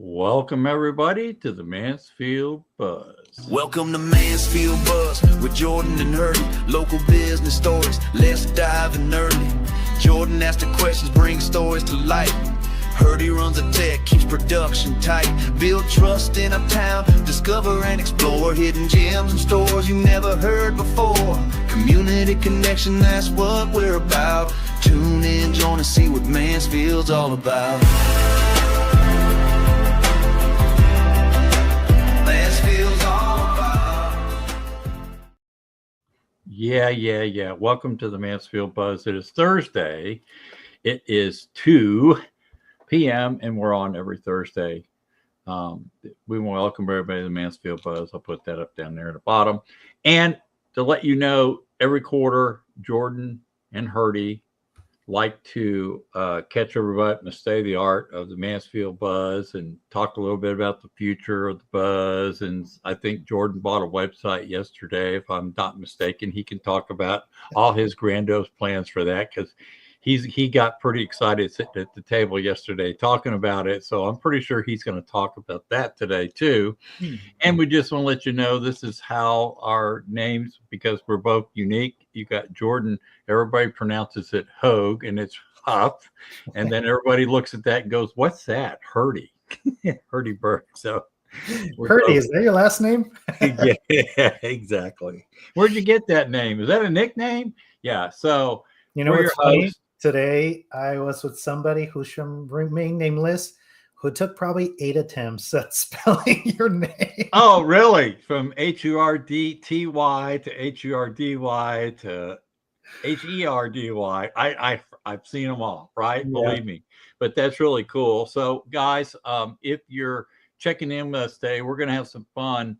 Welcome, everybody, to the Mansfield Buzz. Welcome to Mansfield Buzz with Jordan and Hurdie. Local business stories, let's dive in early. Jordan asks the questions, brings stories to light. Hurdie runs the tech, keeps production tight. Build trust in a town, discover and explore hidden gems and stores you never heard before. Community connection, that's what we're about. Tune in, join us, see what Mansfield's all about. Yeah. Welcome to the Mansfield Buzz. It is Thursday. It is 2 p.m. and we're on every Thursday. We want to welcome everybody to the Mansfield Buzz. I'll put that up down there at the bottom. And to let you know, every quarter, Jordan and Hurdie like to catch everybody in the state of the art of the Mansfield Buzz and talk a little bit about the future of the Buzz. And I think Jordan bought a website yesterday, if I'm not mistaken. He can talk about all his grandiose plans for that because he got pretty excited sitting at the table yesterday talking about it. So I'm pretty sure he's going to talk about that today too. And we just want to let you know this is how our names, because we're both unique. You got Jordan, everybody pronounces it Hough, and it's Hough. And then everybody looks at that and goes, what's that? Hurdie. Hurdie Burk. So Hurdie, is that your last name? Yeah, exactly. Where'd you get that name? Is that a nickname? Yeah. So you know what's funny? Today, I was with somebody who should remain nameless, who took probably 8 attempts at spelling your name. Oh, really? From Hurdty to Hurdy to Herdy. I've seen them all, right? Yeah. Believe me. But that's really cool. So, guys, if you're checking in with us today, we're going to have some fun.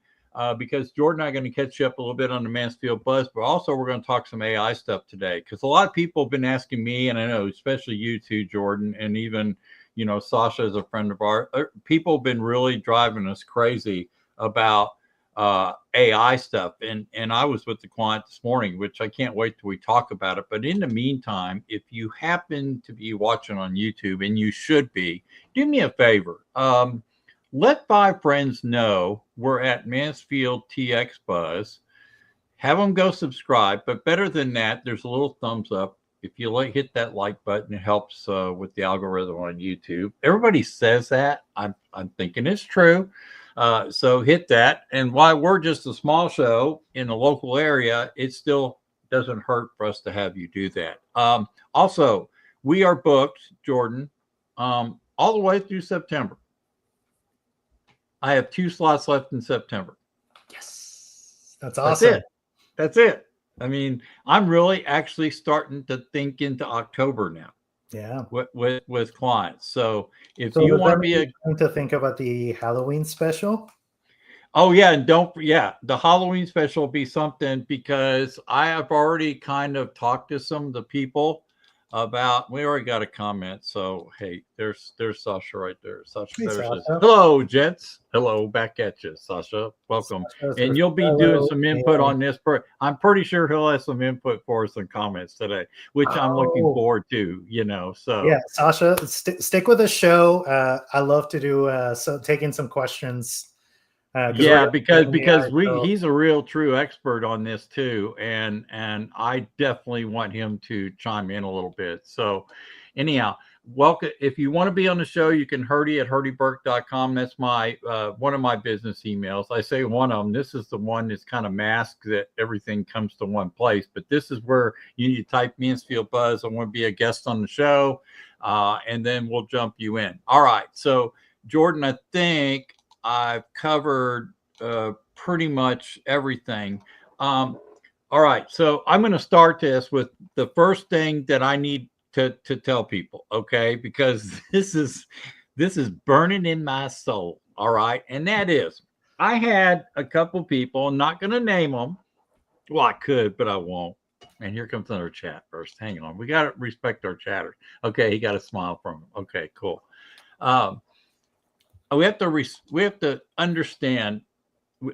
Because Jordan and I are going to catch you up a little bit on the Mansfield Buzz, but also we're going to talk some AI stuff today. Because a lot of people have been asking me, and I know especially you too, Jordan, and even, Sasha is a friend of ours. People have been really driving us crazy about AI stuff. And I was with the client this morning, which I can't wait till we talk about it. But in the meantime, if you happen to be watching on YouTube, and you should be, do me a favor. Let 5 friends know we're at Mansfield TX Buzz. Have them go subscribe. But better than that, there's a little thumbs up. If you hit that like button, it helps with the algorithm on YouTube. Everybody says that. I'm thinking it's true. So hit that. And while we're just a small show in the local area, it still doesn't hurt for us to have you do that. Also, we are booked, Jordan, all the way through September. I have 2 slots left in September. Yes. That's awesome. That's it. I mean, I'm really actually starting to think into October now. Yeah. With clients. So if you want to be to think about the Halloween special. Oh yeah. And the Halloween special will be something because I have already kind of talked to some of the people about, we already got a comment. So, hey, there's Sasha right there. Sasha says, hello, gents. Hello, back at you, Sasha. Welcome. And you'll be doing some input on this. I'm pretty sure he'll have some input for us and comments today, which I'm looking forward to, So yeah, Sasha, stick with the show. I love to do taking some questions. Because he's a real true expert on this too, and I definitely want him to chime in a little bit. So anyhow, welcome. If you want to be on the show, you can Hurdie at hurdieburk.com. That's my one of my business emails. I say one of them. This is the one that's kind of masked that everything comes to one place, but this is where you need to type Mansfield Buzz. I want to be a guest on the show, and then we'll jump you in. All right. So Jordan, I think I've covered pretty much everything. All right, so I'm going to start this with the first thing that I need to tell people, okay? Because this is burning in my soul, all right? And that is, I had a couple people, I'm not going to name them. Well, I could, but I won't. And here comes another chat first. Hang on. We got to respect our chatters. Okay, he got a smile from him. Okay, cool. We have to understand.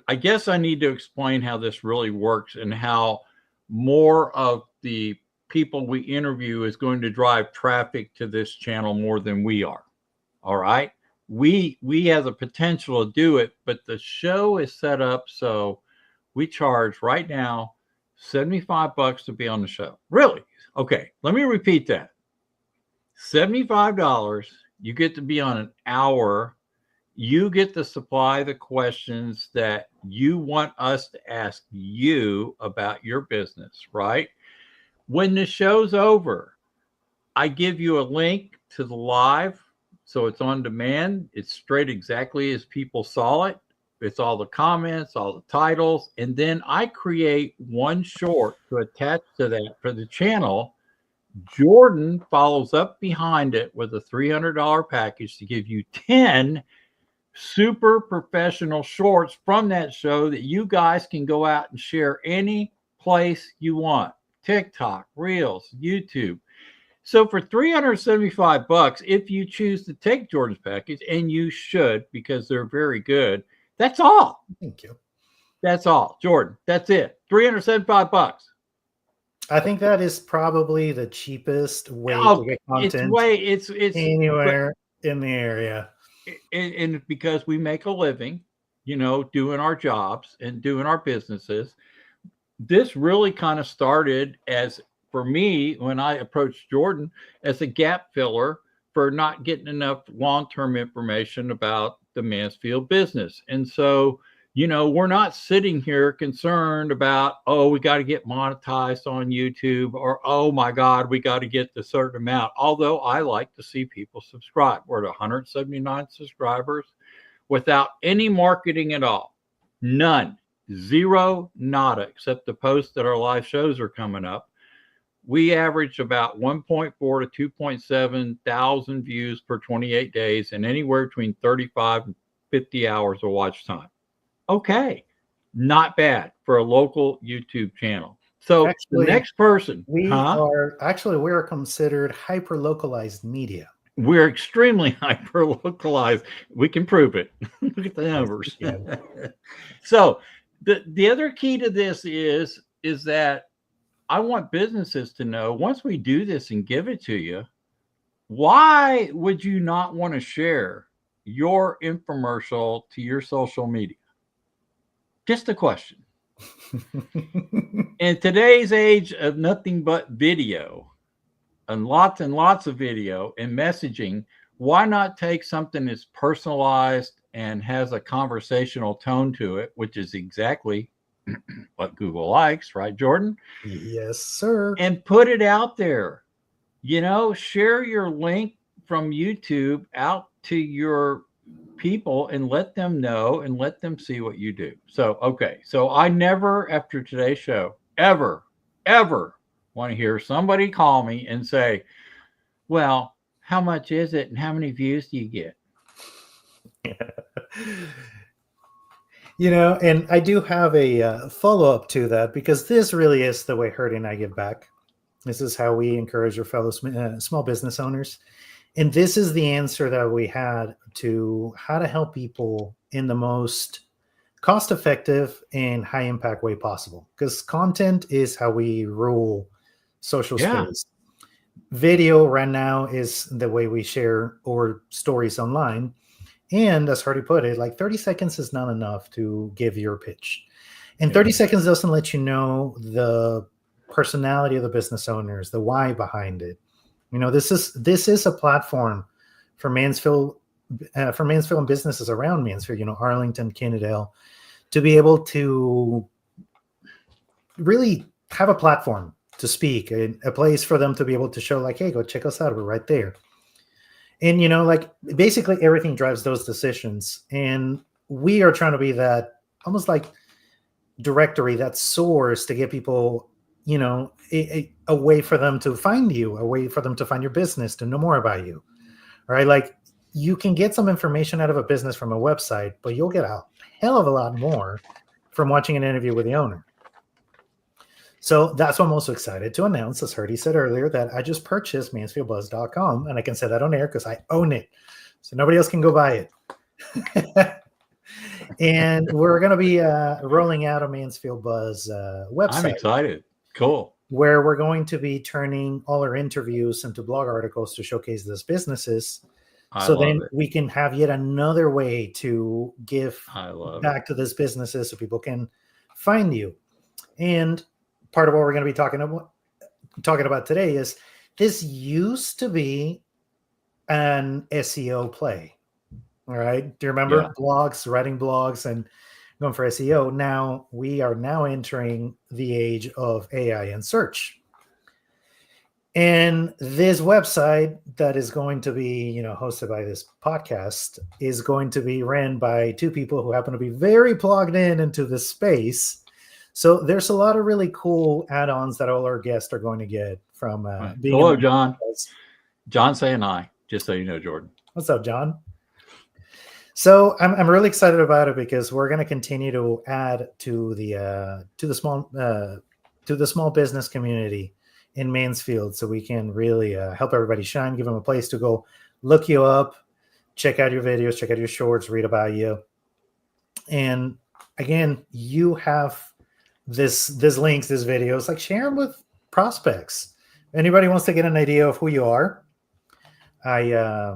I guess I need to explain how this really works and how more of the people we interview is going to drive traffic to this channel more than we are. All right. we have the potential to do it, but the show is set up so we charge right now $75 to be on the show. Really? Okay, let me repeat that. $75, you get to be on an hour. You get to supply the questions that you want us to ask you about your business, right? When the show's over, I give you a link to the live. So it's on demand. It's straight exactly as people saw it. It's all the comments, all the titles. And then I create one short to attach to that for the channel. Jordan follows up behind it with a $300 package to give you 10 super professional shorts from that show that you guys can go out and share any place you want. TikTok, Reels, YouTube. So for $375, if you choose to take Jordan's package, and you should because they're very good, that's all. Thank you. That's all. Jordan, that's it. $375. I think that is probably the cheapest way to get content it's anywhere in the area. And because we make a living, doing our jobs and doing our businesses, this really kind of started as, for me, when I approached Jordan, as a gap filler for not getting enough long-term information about the Mansfield business. And so, we're not sitting here concerned about, oh, we got to get monetized on YouTube, or, oh my God, we got to get the certain amount. Although I like to see people subscribe. We're at 179 subscribers without any marketing at all. None. Zero, nada, except the post that our live shows are coming up. We average about 1.4 to 2.7 thousand views per 28 days and anywhere between 35 and 50 hours of watch time. Okay, not bad for a local YouTube channel. So actually, the next person, we're considered hyper-localized media. We're extremely hyper-localized. We can prove it. Look at the numbers. So the other key to this is that I want businesses to know, once we do this and give it to you, why would you not want to share your infomercial to your social media? Just a question. In today's age of nothing but video and lots of video and messaging, why not take something that's personalized and has a conversational tone to it, which is exactly what Google likes, right, Jordan? Yes, sir. And put it out there. Share your link from YouTube out to your people and let them know and let them see what you do. So, okay. So I never, after today's show, ever want to hear somebody call me and say, well, how much is it and how many views do you get? And I do have a follow-up to that, because this really is the way Hurdie and I give back. This is how we encourage our fellow small business owners. And this is the answer that we had to how to help people in the most cost-effective and high-impact way possible. Because content is how we rule social space. Video right now is the way we share our stories online. And as Hurdie put it, like 30 seconds is not enough to give your pitch. And 30 seconds doesn't let you know the personality of the business owners, the why behind it. This is a platform for Mansfield and businesses around Mansfield, Arlington, Kennedale, to be able to really have a platform to speak, a place for them to be able to show, like, hey, go check us out. We're right there. And, basically everything drives those decisions. And we are trying to be that almost like directory, that source to get people, a way for them to find you, a way for them to find your business, to know more about you. All right. Like, you can get some information out of a business from a website, but you'll get a hell of a lot more from watching an interview with the owner. So that's why I'm also excited to announce, as Hurdie said earlier, that I just purchased MansfieldBuzz.com, and I can say that on air because I own it. So nobody else can go buy it. And we're going to be rolling out a Mansfield Buzz website. I'm excited. Cool. Where we're going to be turning all our interviews into blog articles to showcase these businesses. So then we can have yet another way to give back to this businesses so people can find you. And part of what we're going to be talking about today is this used to be an SEO play. All right. Do you remember blogs, writing blogs and going for SEO? Now we are entering the age of AI and search. And this website that is going to be, hosted by this podcast is going to be ran by two people who happen to be very plugged into this space. So there's a lot of really cool add-ons that all our guests are going to get from being. Hello, John. John saying hi, just so you know, Jordan. What's up, John? So I'm really excited about it because we're going to continue to add to the small business community in Mansfield, so we can really help everybody shine, give them a place to go look you up, check out your videos, check out your shorts, read about you. And again, you have this links, this videos, like share them with prospects. Anybody wants to get an idea of who you are, I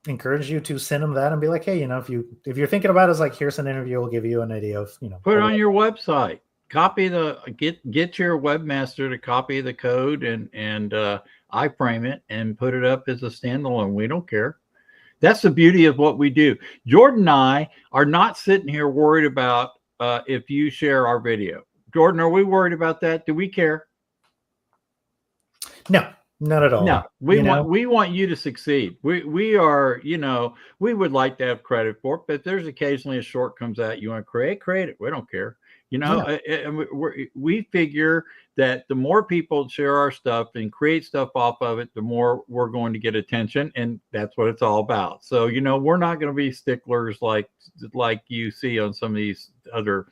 encourage you to send them that and be like, hey, if you're thinking about it, it's like, here's an interview, we'll give you an idea of, put it on your website. Copy get your webmaster to copy the code and iframe it and put it up as a standalone. We don't care. That's the beauty of what we do. Jordan and I are not sitting here worried about if you share our video. Jordan, are we worried about that? Do we care? No, not at all. No, we want you to succeed. We are, we would like to have credit for it, but there's occasionally a short comes out. You want to create it. We don't care. We figure that the more people share our stuff and create stuff off of it, the more we're going to get attention. And that's what it's all about. So, we're not going to be sticklers like you see on some of these other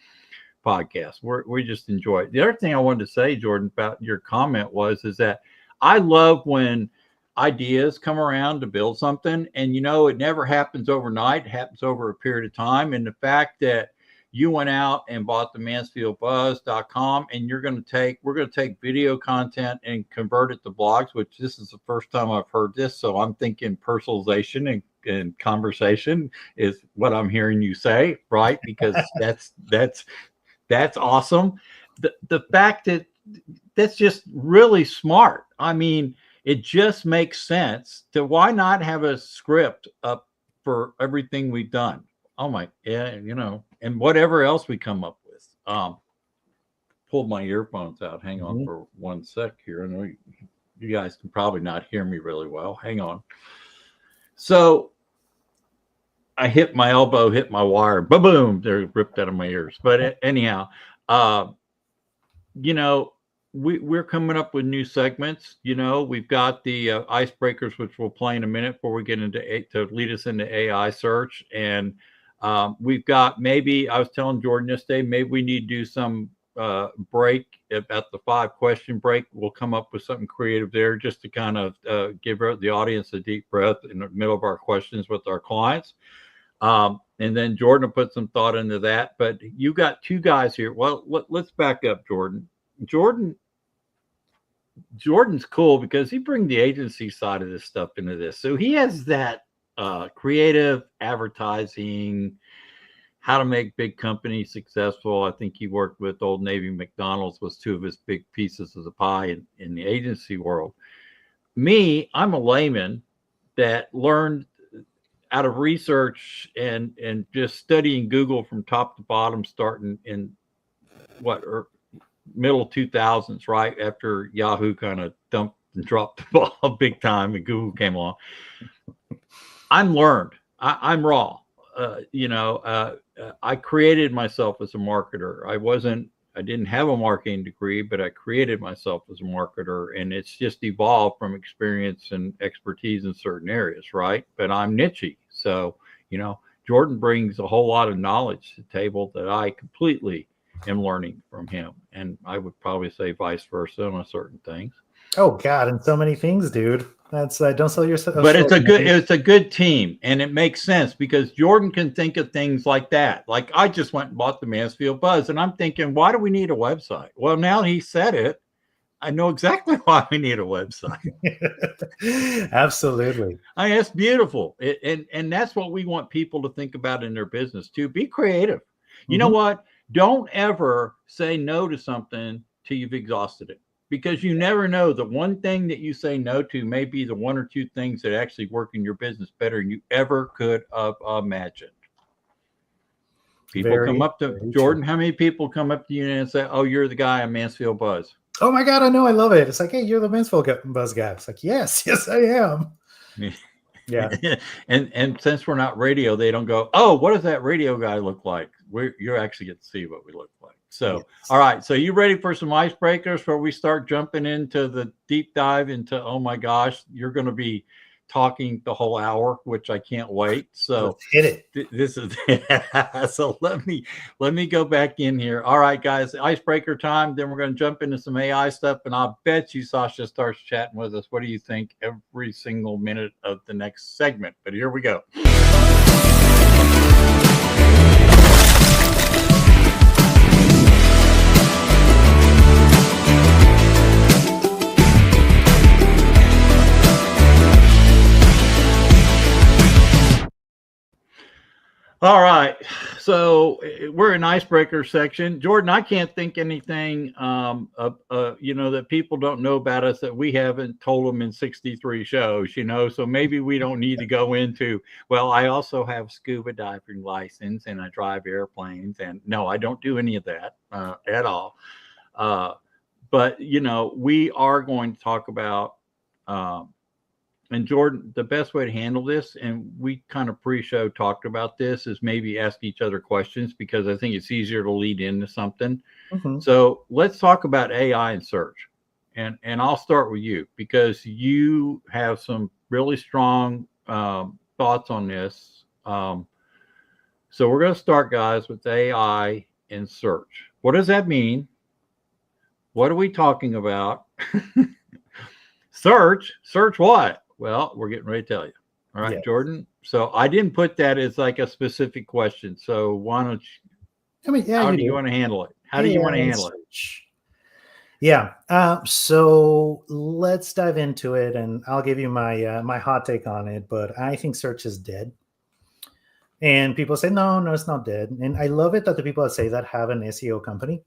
podcasts. We just enjoy it. The other thing I wanted to say, Jordan, about your comment is that I love when ideas come around to build something. And, it never happens overnight. It happens over a period of time. And the fact that you went out and bought the MansfieldBuzz.com, and we're going to take video content and convert it to blogs, which this is the first time I've heard this. So I'm thinking personalization and conversation is what I'm hearing you say, right? Because that's awesome. The fact that that's just really smart. I mean, it just makes sense to why not have a script up for everything we've done. Oh my, yeah, and whatever else we come up with. Pulled my earphones out. Hang on for 1 sec here. I know you guys can probably not hear me really well. Hang on. So I hit my elbow, hit my wire, boom, they're ripped out of my ears. But anyhow, we're coming up with new segments. We've got the icebreakers, which we'll play in a minute before we get into to lead us into AI search. And we've got, maybe I was telling Jordan yesterday, maybe we need to do some break about the 5-question break. We'll come up with something creative there just to kind of give the audience a deep breath in the middle of our questions with our clients. And then Jordan will put some thought into that. But you got two guys here. Well, let's back up, Jordan. Jordan's cool because he brings the agency side of this stuff into this. So he has that creative advertising, how to make big companies successful. I think he worked with Old Navy, McDonald's was two of his big pieces of the pie in the agency world. Me, I'm a layman that learned out of research and just studying Google from top to bottom, starting in middle 2000s, right after Yahoo kind of dumped and dropped the ball big time and Google came along. I'm learned. I'm raw. I created myself as a marketer. I didn't have a marketing degree, but I created myself as a marketer, and it's just evolved from experience and expertise in certain areas, right? But I'm niche-y. So, Jordan brings a whole lot of knowledge to the table that I completely am learning from him. And I would probably say vice versa on certain things. Oh God, and so many things, dude. That's don't sell yourself. But it's a good team, and it makes sense because Jordan can think of things like that. Like I just went and bought the Mansfield Buzz, and I'm thinking, why do we need a website? Well, now he said it. I know exactly why we need a website. Absolutely. I mean, it's beautiful. And that's what we want people to think about in their business too. Be creative. You know what? Don't ever say no to something till you've exhausted it, because you never know. The one thing that you say no to may be the one or two things that actually work in your business better than you ever could have imagined. People come up to Jordan. How many people come up to you and say, "Oh, you're the guy on Mansfield Buzz"? Oh my God, I know, I love it. It's like, hey, you're the Mansfield Buzz guy. It's like, yes, I am. Yeah. And since we're not radio, they don't go, "Oh, what does that radio guy look like?" You actually get to see what we look like. So, yes. All right. So you ready for some icebreakers before we start jumping into the deep dive into, oh my gosh, you're going to be talking the whole hour, which I can't wait. So let's hit it. This is so let me go back in here. All right, guys, icebreaker time. Then we're going to jump into some AI stuff, and I'll bet you Sasha starts chatting with us. What do you think every single minute of the next segment? But here we go. All right, so we're in icebreaker section. Jordan, I can't think anything, that people don't know about us that we haven't told them in 63 shows, so maybe we don't need to go into, well, I also have scuba diving license and I drive airplanes, and no, I don't do any of that at all. But, we are going to talk about, and Jordan, the best way to handle this, and we kind of pre-show talked about this, is maybe ask each other questions, because I think it's easier to lead into something. So let's talk about AI and search. And I'll start with you, because you have some really strong thoughts on this. So we're going to start, guys, with AI and search. What does that mean? What are we talking about? Search what? Well, we're getting ready to tell you. All right, yes. Jordan. So I didn't put that as like a specific question. So why don't you? How do you want to handle it? How do you want to handle it? Yeah. So let's dive into it, and I'll give you my my hot take on it. But I think search is dead. And people say, no, it's not dead. And I love it that the people that say that have an SEO company.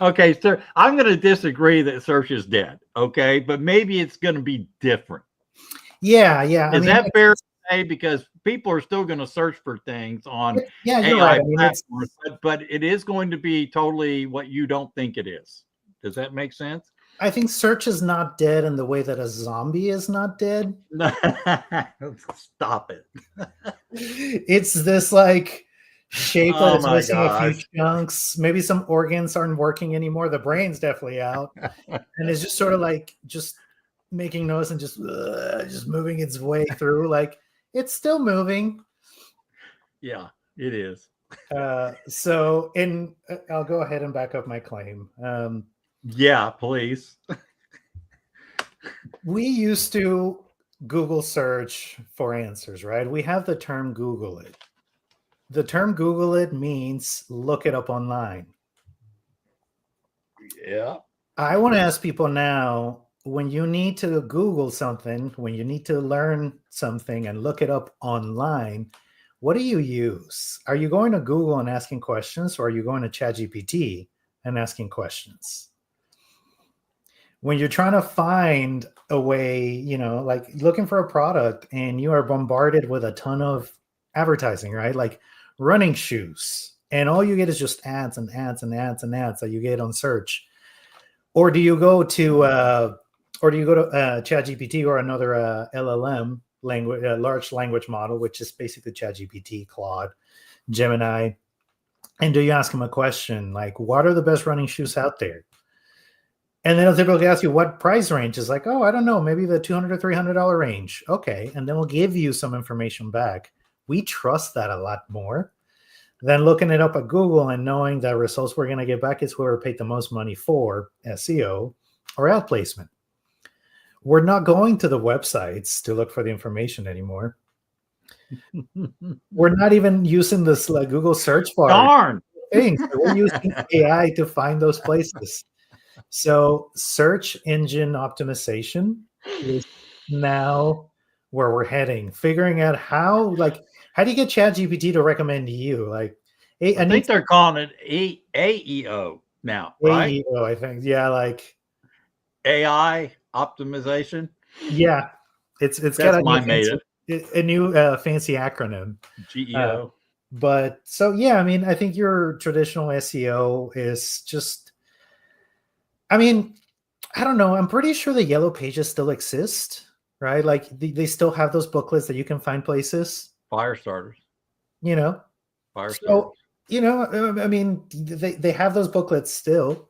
Okay, sir, I'm going to disagree that search is dead. Okay, but maybe it's going to be different. Yeah. Is that fair to say? Because people are still going to search for things on you're AI right. platforms, but it is going to be totally what you don't think it is. Does that make sense? I think search is not dead in the way that a zombie is not dead. Stop it. It's this like shape that is missing a few chunks. Maybe some organs aren't working anymore. The brain's definitely out. And it's just sort of like just making noise and just moving its way through. Like it's still moving. Yeah, it is. So I'll go ahead and back up my claim. Yeah, please. We used to Google search for answers, right? We have the term Google it. The term Google it means look it up online. Yeah. I want to ask people now, when you need to Google something, when you need to learn something and look it up online, what do you use? Are you going to Google and asking questions, or are you going to ChatGPT and asking questions? When you're trying to find a way, like looking for a product and you are bombarded with a ton of advertising, right? Like running shoes, and all you get is just ads and ads and ads and ads that you get on search. Or do you go to ChatGPT or another LLM language, large language model, which is basically ChatGPT, Claude, Gemini, and do you ask them a question like, what are the best running shoes out there? And then they'll typically ask you what price range is, like, oh, I don't know, maybe the $200 or $300 range. Okay, and then we'll give you some information back. We trust that a lot more than looking it up at Google and knowing that results we're going to get back is whoever paid the most money for SEO or ad placement. We're not going to the websites to look for the information anymore. We're not even using this like Google search bar. Darn. things. We're using AI to find those places. So search engine optimization is now where we're heading. Figuring out how do you get ChatGPT to recommend you? Like, hey, I think they're calling it AEO now, right? AEO, I think. Yeah, like AI optimization. yeah, it's That's got a new fancy acronym. GEO. But so yeah, I mean, I think your traditional SEO is just. I mean, I don't know. I'm pretty sure the yellow pages still exist, right? Like they still have those booklets that you can find places. Fire starters. You know, Fire starters. so you know, I mean, they have those booklets still.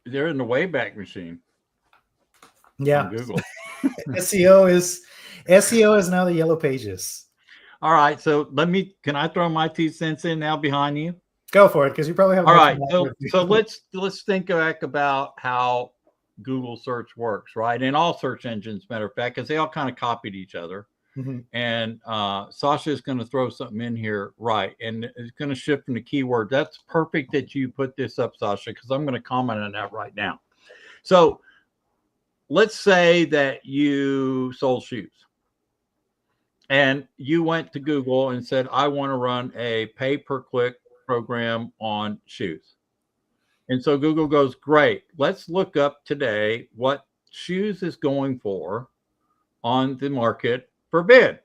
They're in the Wayback Machine. Yeah, on Google. SEO is now the yellow pages. All right, so can I throw my 2 cents in now behind you? Go for it, because you probably have. All right, so let's think back about how Google search works, right? And all search engines, matter of fact, because they all kind of copied each other. Mm-hmm. And Sasha is going to throw something in here, right? And it's going to shift into keyword. That's perfect that you put this up, Sasha, because I'm going to comment on that right now. So let's say that you sold shoes and you went to Google and said, I want to run a pay-per-click program on shoes. And so Google goes, great, let's look up today what shoes is going for on the market for bid.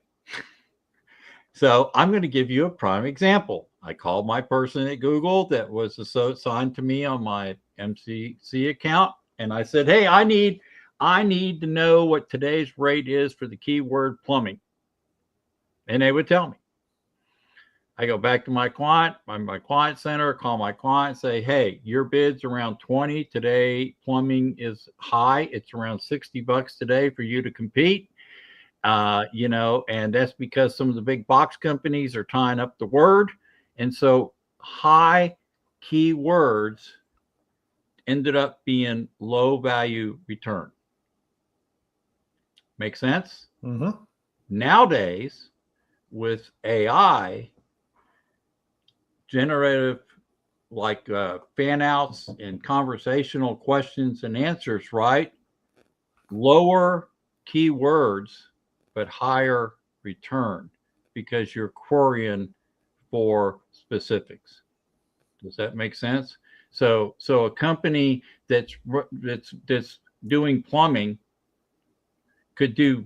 So I'm going to give you a prime example. I called my person at Google that was assigned to me on my MCC account. And I said, hey, I need to know what today's rate is for the keyword plumbing. And they would tell me. I go back to my client, my client center, call my client, say, hey, your bid's around 20. Today, plumbing is high. It's around $60 today for you to compete. And that's because some of the big box companies are tying up the word. And so high keywords ended up being low value return. Make sense? Mm-hmm. Nowadays, with AI, generative fan outs and conversational questions and answers, right? Lower keywords, but higher return because you're querying for specifics. Does that make sense? So a company that's doing plumbing could do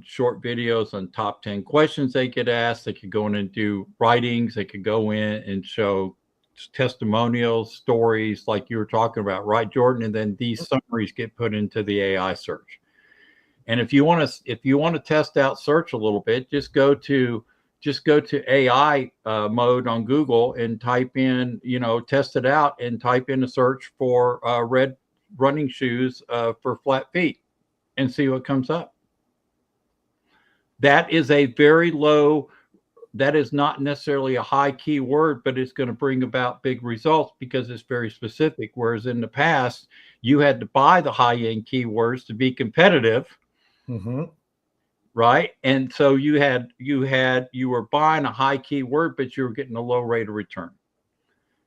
short videos on top 10 questions they get asked. They could go in and do writings. They could go in and show testimonials, stories like you were talking about, right, Jordan? And then these summaries get put into the AI search. And if you want to test out search a little bit, just go to AI mode on Google and type in, test it out and type in a search for red running shoes for flat feet and see what comes up. That is that is not necessarily a high keyword, but it's going to bring about big results because it's very specific. Whereas in the past, you had to buy the high-end keywords to be competitive. Mm-hmm. Right. And so you were buying a high keyword, but you were getting a low rate of return.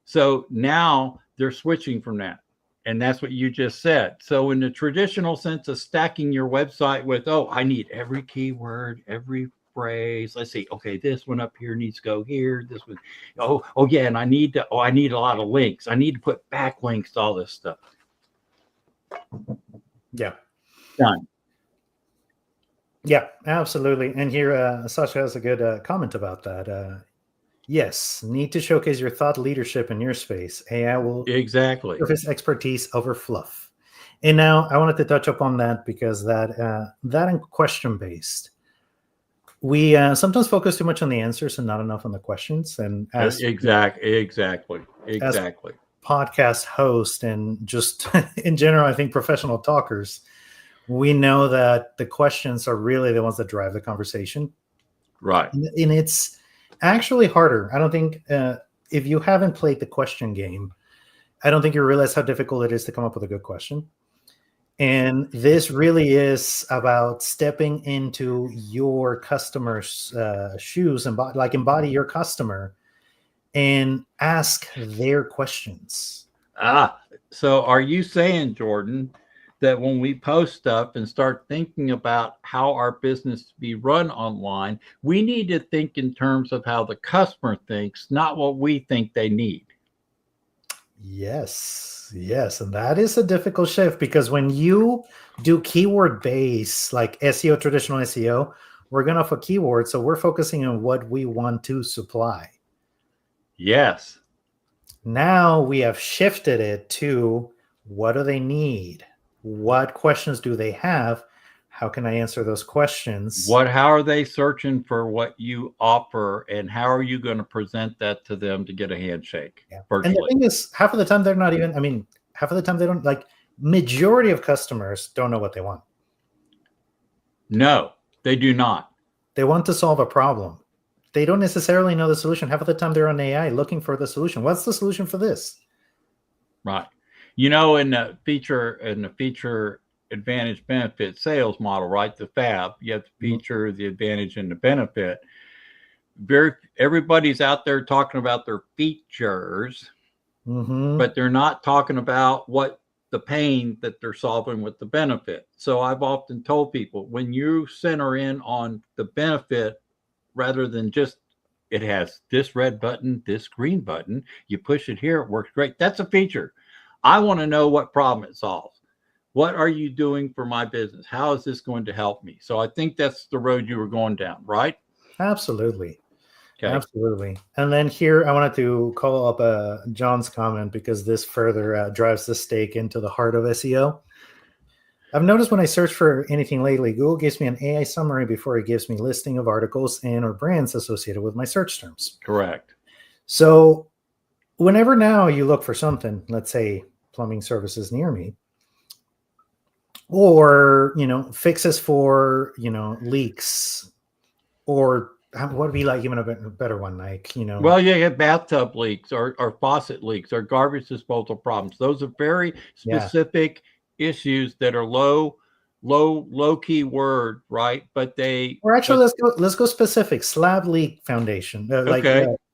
So now they're switching from that. And that's what you just said. So in the traditional sense of stacking your website with, I need every keyword, every phrase. Let's see. Okay, this one up here needs to go here. This one. Yeah. And I need a lot of links. I need to put backlinks to all this stuff. Yeah. Done. Yeah, absolutely. And here, Sasha has a good comment about that. Yes, need to showcase your thought leadership in your space. AI will surface expertise over fluff. And now I wanted to touch upon that because that and question based. We sometimes focus too much on the answers and not enough on the questions. And as exactly. As podcast host and just in general, I think professional talkers, we know that the questions are really the ones that drive the conversation. Right. And it's actually harder. I don't think if you haven't played the question game, I don't think you realize how difficult it is to come up with a good question. And this really is about stepping into your customer's shoes and embody your customer and ask their questions. So are you saying, Jordan, that when we post stuff and start thinking about how our business be run online, we need to think in terms of how the customer thinks, not what we think they need? Yes, yes. And that is a difficult shift because when you do keyword base, like SEO, traditional SEO, we're going off a keyword. So we're focusing on what we want to supply. Yes. Now we have shifted it to what do they need? What questions do they have? How can I answer those questions? How are they searching for what you offer, and how are you going to present that to them to get a handshake? Yeah. Virtually. And the thing is, half of the time they're not even, I mean, half of the time they don't, like, majority of customers don't know what they want. No, they do not. They want to solve a problem. They don't necessarily know the solution. Half of the time they're on AI looking for the solution. What's the solution for this? Right. You know, in the feature advantage benefit sales model, right? The FAB, you have the feature, the advantage, and the benefit. Everybody's out there talking about their features, but they're not talking about what the pain that they're solving with the benefit. So I've often told people, when you center in on the benefit rather than just it has this red button, this green button, you push it here, it works great. That's a feature. I want to know what problem it solves. What are you doing for my business? How is this going to help me? So I think that's the road you were going down, right? Absolutely. Okay. Absolutely. And then here I wanted to call up John's comment because this further drives the stake into the heart of SEO. I've noticed when I search for anything lately, Google gives me an AI summary before it gives me listing of articles and or brands associated with my search terms. Correct. So whenever now you look for something, let's say plumbing services near me, or, fixes for, leaks, or what would be like even a better one, like, Well, you have bathtub leaks or faucet leaks or garbage disposal problems. Those are very specific issues that are low keyword, right? But let's go specific. Slab leak foundation,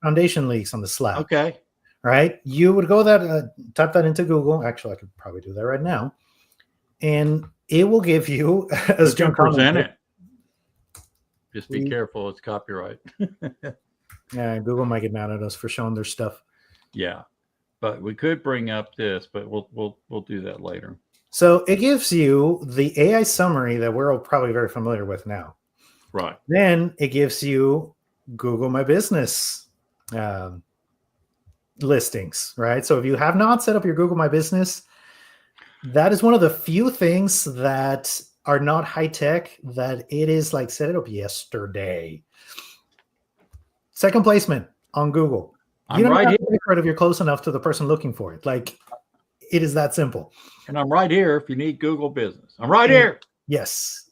foundation leaks on the slab. Okay. Right. You would go type that into Google. Actually, I could probably do that right now. And it will give you, as John present it. Just be careful, it's copyright. Yeah, Google might get mad at us for showing their stuff. Yeah, but we could bring up this, but we'll do that later. So it gives you the AI summary that we're all probably very familiar with now. Right. Then it gives you Google My Business listings, right? So if you have not set up your Google My Business, that is one of the few things that are not high tech that it is like set it up yesterday. Second placement on Google. You don't have to take credit if you're close enough to the person looking for it. Like, it is that simple. And I'm right here if you need Google Business. I'm right here. Yes.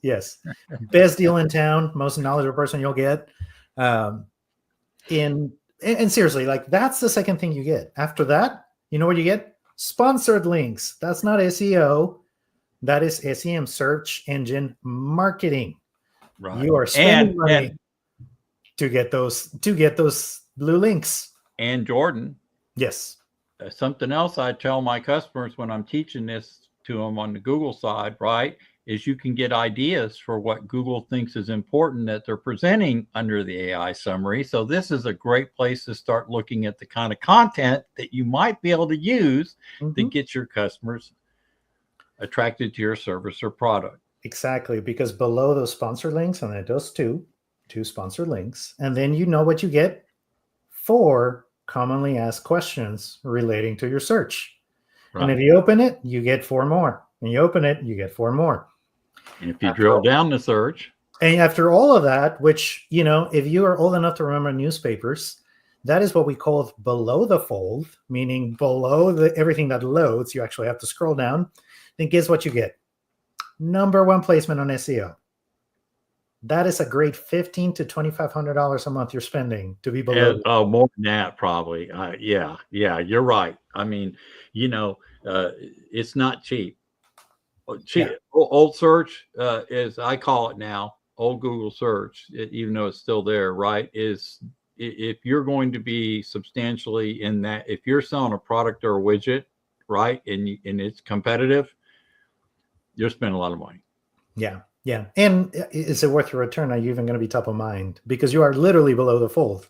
Best deal in town, most knowledgeable person you'll get. And seriously, like, that's the second thing you get. After that, you know what you get? Sponsored links. That's not SEO. That is SEM, search engine marketing. Right. You are spending money to get those blue links. And Jordan. Yes. Something else I tell my customers when I'm teaching this to them on the Google side, right, is you can get ideas for what Google thinks is important that they're presenting under the AI summary. So this is a great place to start looking at the kind of content that you might be able to use to get your customers attracted to your service or product. Exactly, because below those sponsor links, and it does two sponsored links, and then you know what you get for commonly asked questions relating to your search. Right. And if you open it, you get 4 more. And you open it, you get 4 more. And if you drill down the search. And after all of that, which, if you are old enough to remember newspapers, that is what we call below the fold, meaning below everything that loads, you actually have to scroll down. Then guess what you get? Number 1 placement on SEO. That is a great $1,500 to $2,500 a month you're spending to be below. More than that, probably. Yeah, you're right. I mean, it's not cheap. Yeah. Old search as I call it now, old Google search, even though it's still there, right, is if you're going to be substantially in that, if you're selling a product or a widget, right, and it's competitive, you're spending a lot of money. Yeah. Yeah. And is it worth your return? Are you even going to be top of mind? Because you are literally below the fold.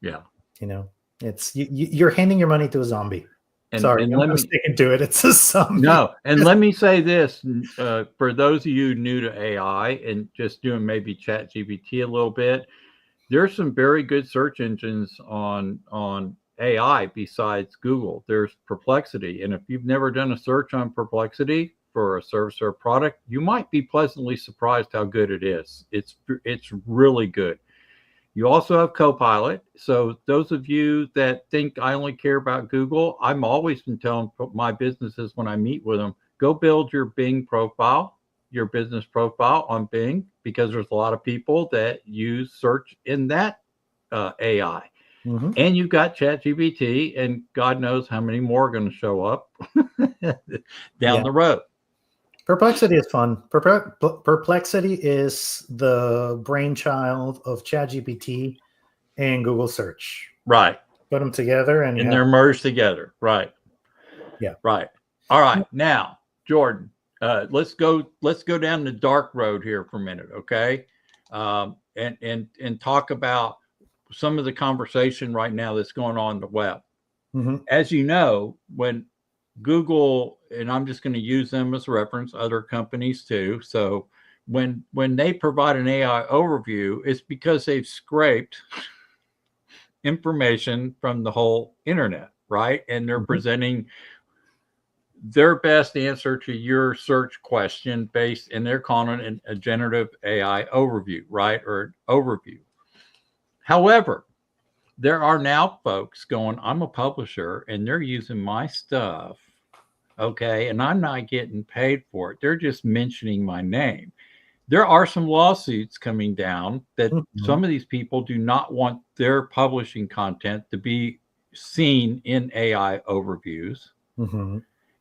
Yeah. You know, it's you're handing your money to a zombie. And, Sorry, and I'm sticking to it. It's a zombie. No, and let me say this for those of you new to AI and just doing maybe Chat GPT a little bit, there's some very good search engines on AI besides Google. There's Perplexity, and if you've never done a search on Perplexity for a service or a product, you might be pleasantly surprised how good it is. It's really good. You also have Copilot. So those of you that think I only care about Google, I'm always been telling my businesses when I meet with them, go build your Bing profile, your business profile on Bing, because there's a lot of people that use search in that AI. Mm-hmm. And you've got ChatGPT, and God knows how many more are going to show up down the road. Perplexity is fun. Perplexity is the brainchild of ChatGPT and Google search. Right. Put them together and they're merged together. Right. Yeah. Right. All right. Now, Jordan, let's go down the dark road here for a minute, okay? And talk about some of the conversation right now that's going on the web. Mm-hmm. As you know, when Google, and I'm just going to use them as a reference, other companies too. So when they provide an AI overview, it's because they've scraped information from the whole internet, right? And they're presenting their best answer to your search question based, and they're calling it a generative AI overview, right? Or an overview. However, there are now folks going, I'm a publisher and they're using my stuff. Okay. And I'm not getting paid for it. They're just mentioning my name. There are some lawsuits coming down that some of these people do not want their publishing content to be seen in AI overviews. Mm-hmm.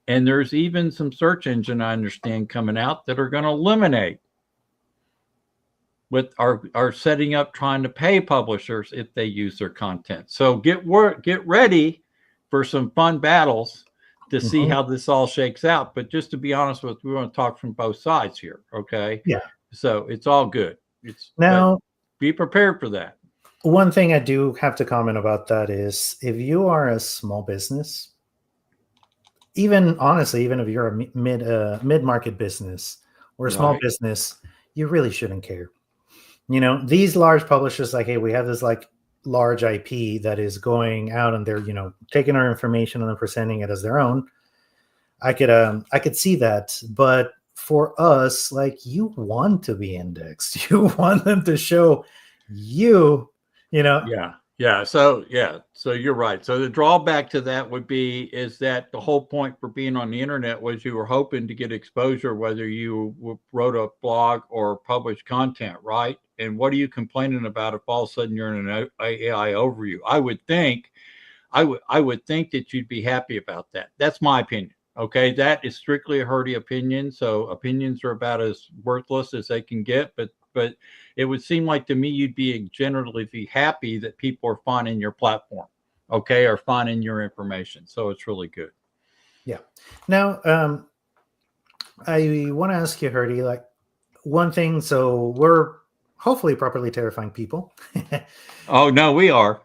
And there's even some search engine, I understand, coming out that are going to eliminate with are setting up trying to pay publishers if they use their content. So get ready for some fun battles to see how this all shakes out. But just to be honest with you, we want to talk from both sides here. Okay. Yeah. So it's all good. Now be prepared for that. One thing I do have to comment about that is if you are a small business, even if you're a mid-market business or a small business, you really shouldn't care. You know, these large publishers, like, hey, we have this like large IP that is going out and they're, taking our information and then presenting it as their own. I could see that. But for us, like, you want to be indexed. You want them to show you, Yeah. Yeah. So you're right. So the drawback to that is that the whole point for being on the internet was you were hoping to get exposure, whether you wrote a blog or published content, right? And what are you complaining about if all of a sudden you're in an AI overview? I would think that you'd be happy about that. That's my opinion. Okay. That is strictly a Hurdie opinion. So opinions are about as worthless as they can get, but it would seem like to me you'd be generally happy that people are finding your platform, okay, or finding your information. So it's really good. Yeah. Now, I want to ask you, Hurdie, like one thing. So we're hopefully properly terrifying people. Oh, no, we are.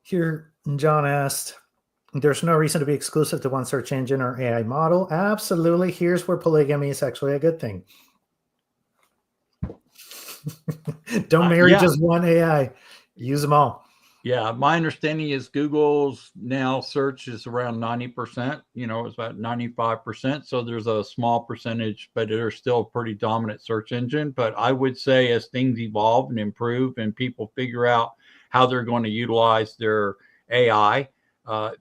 Here, John asked, there's no reason to be exclusive to one search engine or AI model. Absolutely. Here's where polygamy is actually a good thing. Don't marry just one AI. Use them all. Yeah, my understanding is Google's now search is around 90%. It's about 95%. So there's a small percentage, but they're still a pretty dominant search engine. But I would say as things evolve and improve and people figure out how they're going to utilize their AI,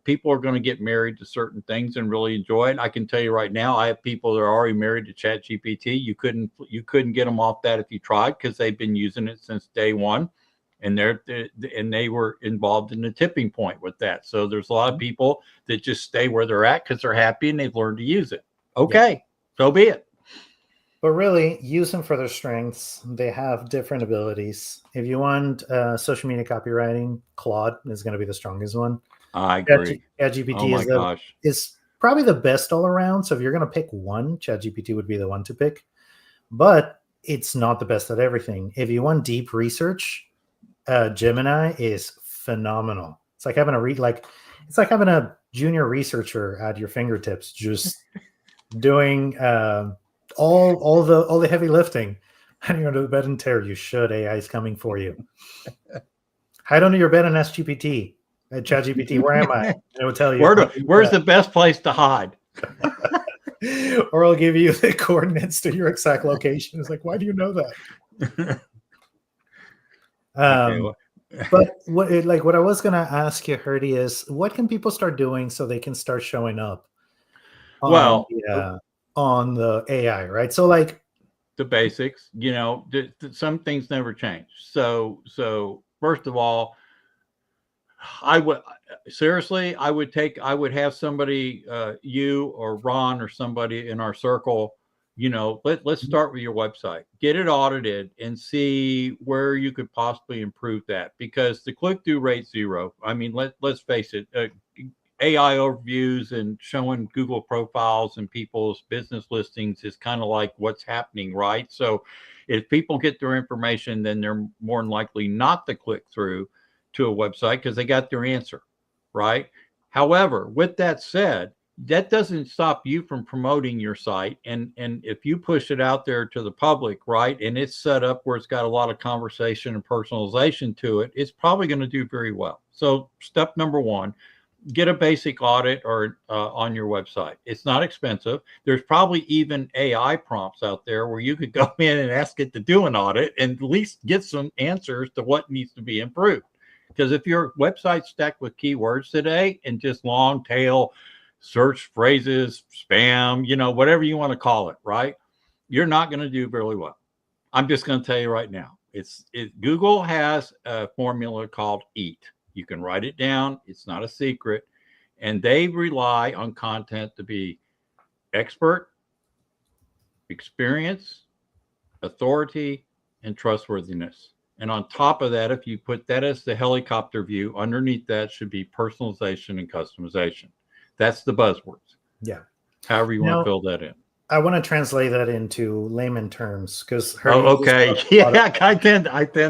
people are going to get married to certain things and really enjoy it. I can tell you right now, I have people that are already married to ChatGPT. You couldn't get them off that if you tried, because they've been using it since day one, and they were involved in the tipping point with that. So there's a lot of people that just stay where they're at because they're happy and they've learned to use it. Okay, so be it. But really, use them for their strengths. They have different abilities. If you want social media copywriting, Claude is going to be the strongest one. I agree. Oh ChatGPT my gosh. is probably the best all around. So if you're going to pick one, ChatGPT would be the one to pick. But it's not the best at everything. If you want deep research, Gemini is phenomenal. It's like having it's like having a junior researcher at your fingertips, just doing all the heavy lifting. And you're going to bed and tear. You should. AI is coming for you. Hide under your bed and ask GPT. ChatGPT, where am I? It will tell you. Where's the best place to hide? Or I'll give you the coordinates to your exact location. It's like, why do you know that? But what I was going to ask you, Hurdie, is what can people start doing so they can start showing up on the AI, right? So like the basics, some things never change. So first of all, I would have somebody, you or Ron or somebody in our circle, let's start with your website, get it audited and see where you could possibly improve that, because the click-through rate's zero. I mean, let's face it, AI overviews and showing Google profiles and people's business listings is kind of like what's happening, right? So if people get their information, then they're more than likely not to click through to a website because they got their answer, right? However, with that said, that doesn't stop you from promoting your site. And if you push it out there to the public, right, and it's set up where it's got a lot of conversation and personalization to it, it's probably going to do very well. So step number one, get a basic audit or on your website. It's not expensive. There's probably even AI prompts out there where you could go in and ask it to do an audit and at least get some answers to what needs to be improved. Because if your website's stacked with keywords today and just long tail search phrases, spam, whatever you want to call it, right, you're not going to do very well. I'm just going to tell you right now. Google has a formula called EAT. You can write it down. It's not a secret. And they rely on content to be expert, experience, authority, and trustworthiness. And on top of that, if you put that as the helicopter view, underneath that should be personalization and customization. That's the buzzwords. Yeah. However you want to fill that in. I want to translate that into layman terms because okay. Yeah, I tend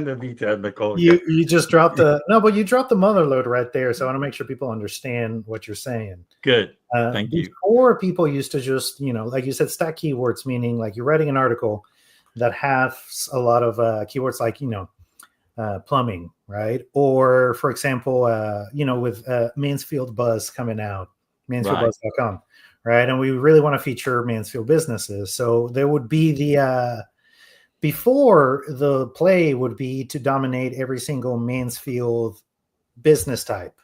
to be technical. You just dropped but you dropped the mother load right there. So I want to make sure people understand what you're saying. Good. Thank you. Before, people used to just, like you said, stack keywords, meaning like you're writing an article that has a lot of keywords like, plumbing, right? Or for example, with Mansfield Buzz coming out, mansfieldbuzz.com, right? And we really want to feature Mansfield businesses. So there would be before the play would be to dominate every single Mansfield business type.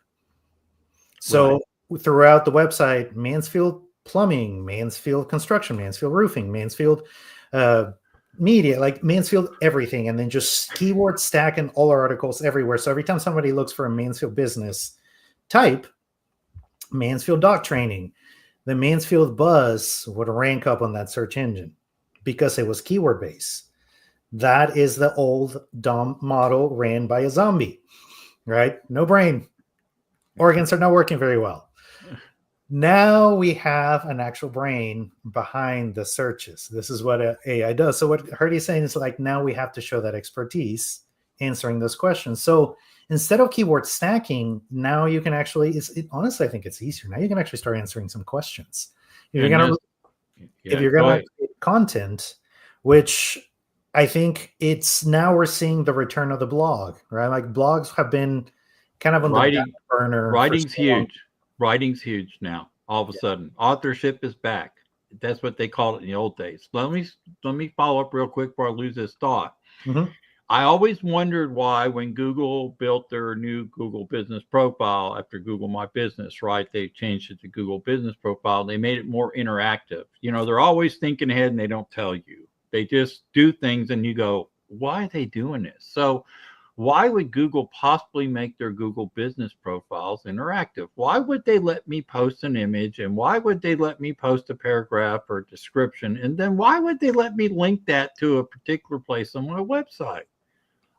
So throughout the website, Mansfield Plumbing, Mansfield Construction, Mansfield Roofing, Mansfield media, like Mansfield everything, and then just keyword stacking all our articles everywhere. So every time somebody looks for a Mansfield business type, Mansfield Dock Training, the Mansfield Buzz would rank up on that search engine because it was keyword based. That is the old DOM model ran by a zombie, right? No brain. Organs are not working very well. Now we have an actual brain behind the searches. This is what AI does. So what Hurdie is saying is like, now we have to show that expertise answering those questions. So instead of keyword stacking, now you can actually, honestly, I think it's easier. Now you can actually start answering some questions. If you're going to create content, which I think we're seeing the return of the blog, right? Like blogs have been kind of on the back burner. Writing's huge. Writing's huge now. All of a sudden, authorship is back. That's what they called it in the old days. Let me follow up real quick before I lose this thought. Mm-hmm. I always wondered why, when Google built their new Google Business Profile after Google My Business, right? They changed it to Google Business Profile. They made it more interactive. They're always thinking ahead and they don't tell you. They just do things and you go, why are they doing this? So Why would Google possibly make their Google business profiles interactive? Why would they let me post an image? And why would they let me post a paragraph or a description? And then why would they let me link that to a particular place on my website?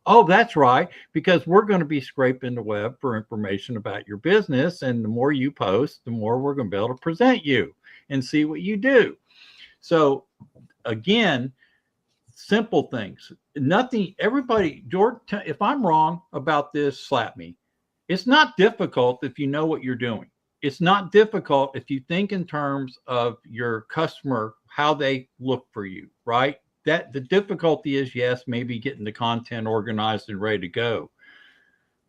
Oh, that's right, because we're going to be scraping the web for information about your business. And the more you post, the more we're going to be able to present you and see what you do. So again, simple things. Nothing, everybody, Jordan, if I'm wrong about this, slap me. It's not difficult if you know what you're doing. It's not difficult if you think in terms of your customer, how they look for you, right? That the difficulty is, yes, maybe getting the content organized and ready to go.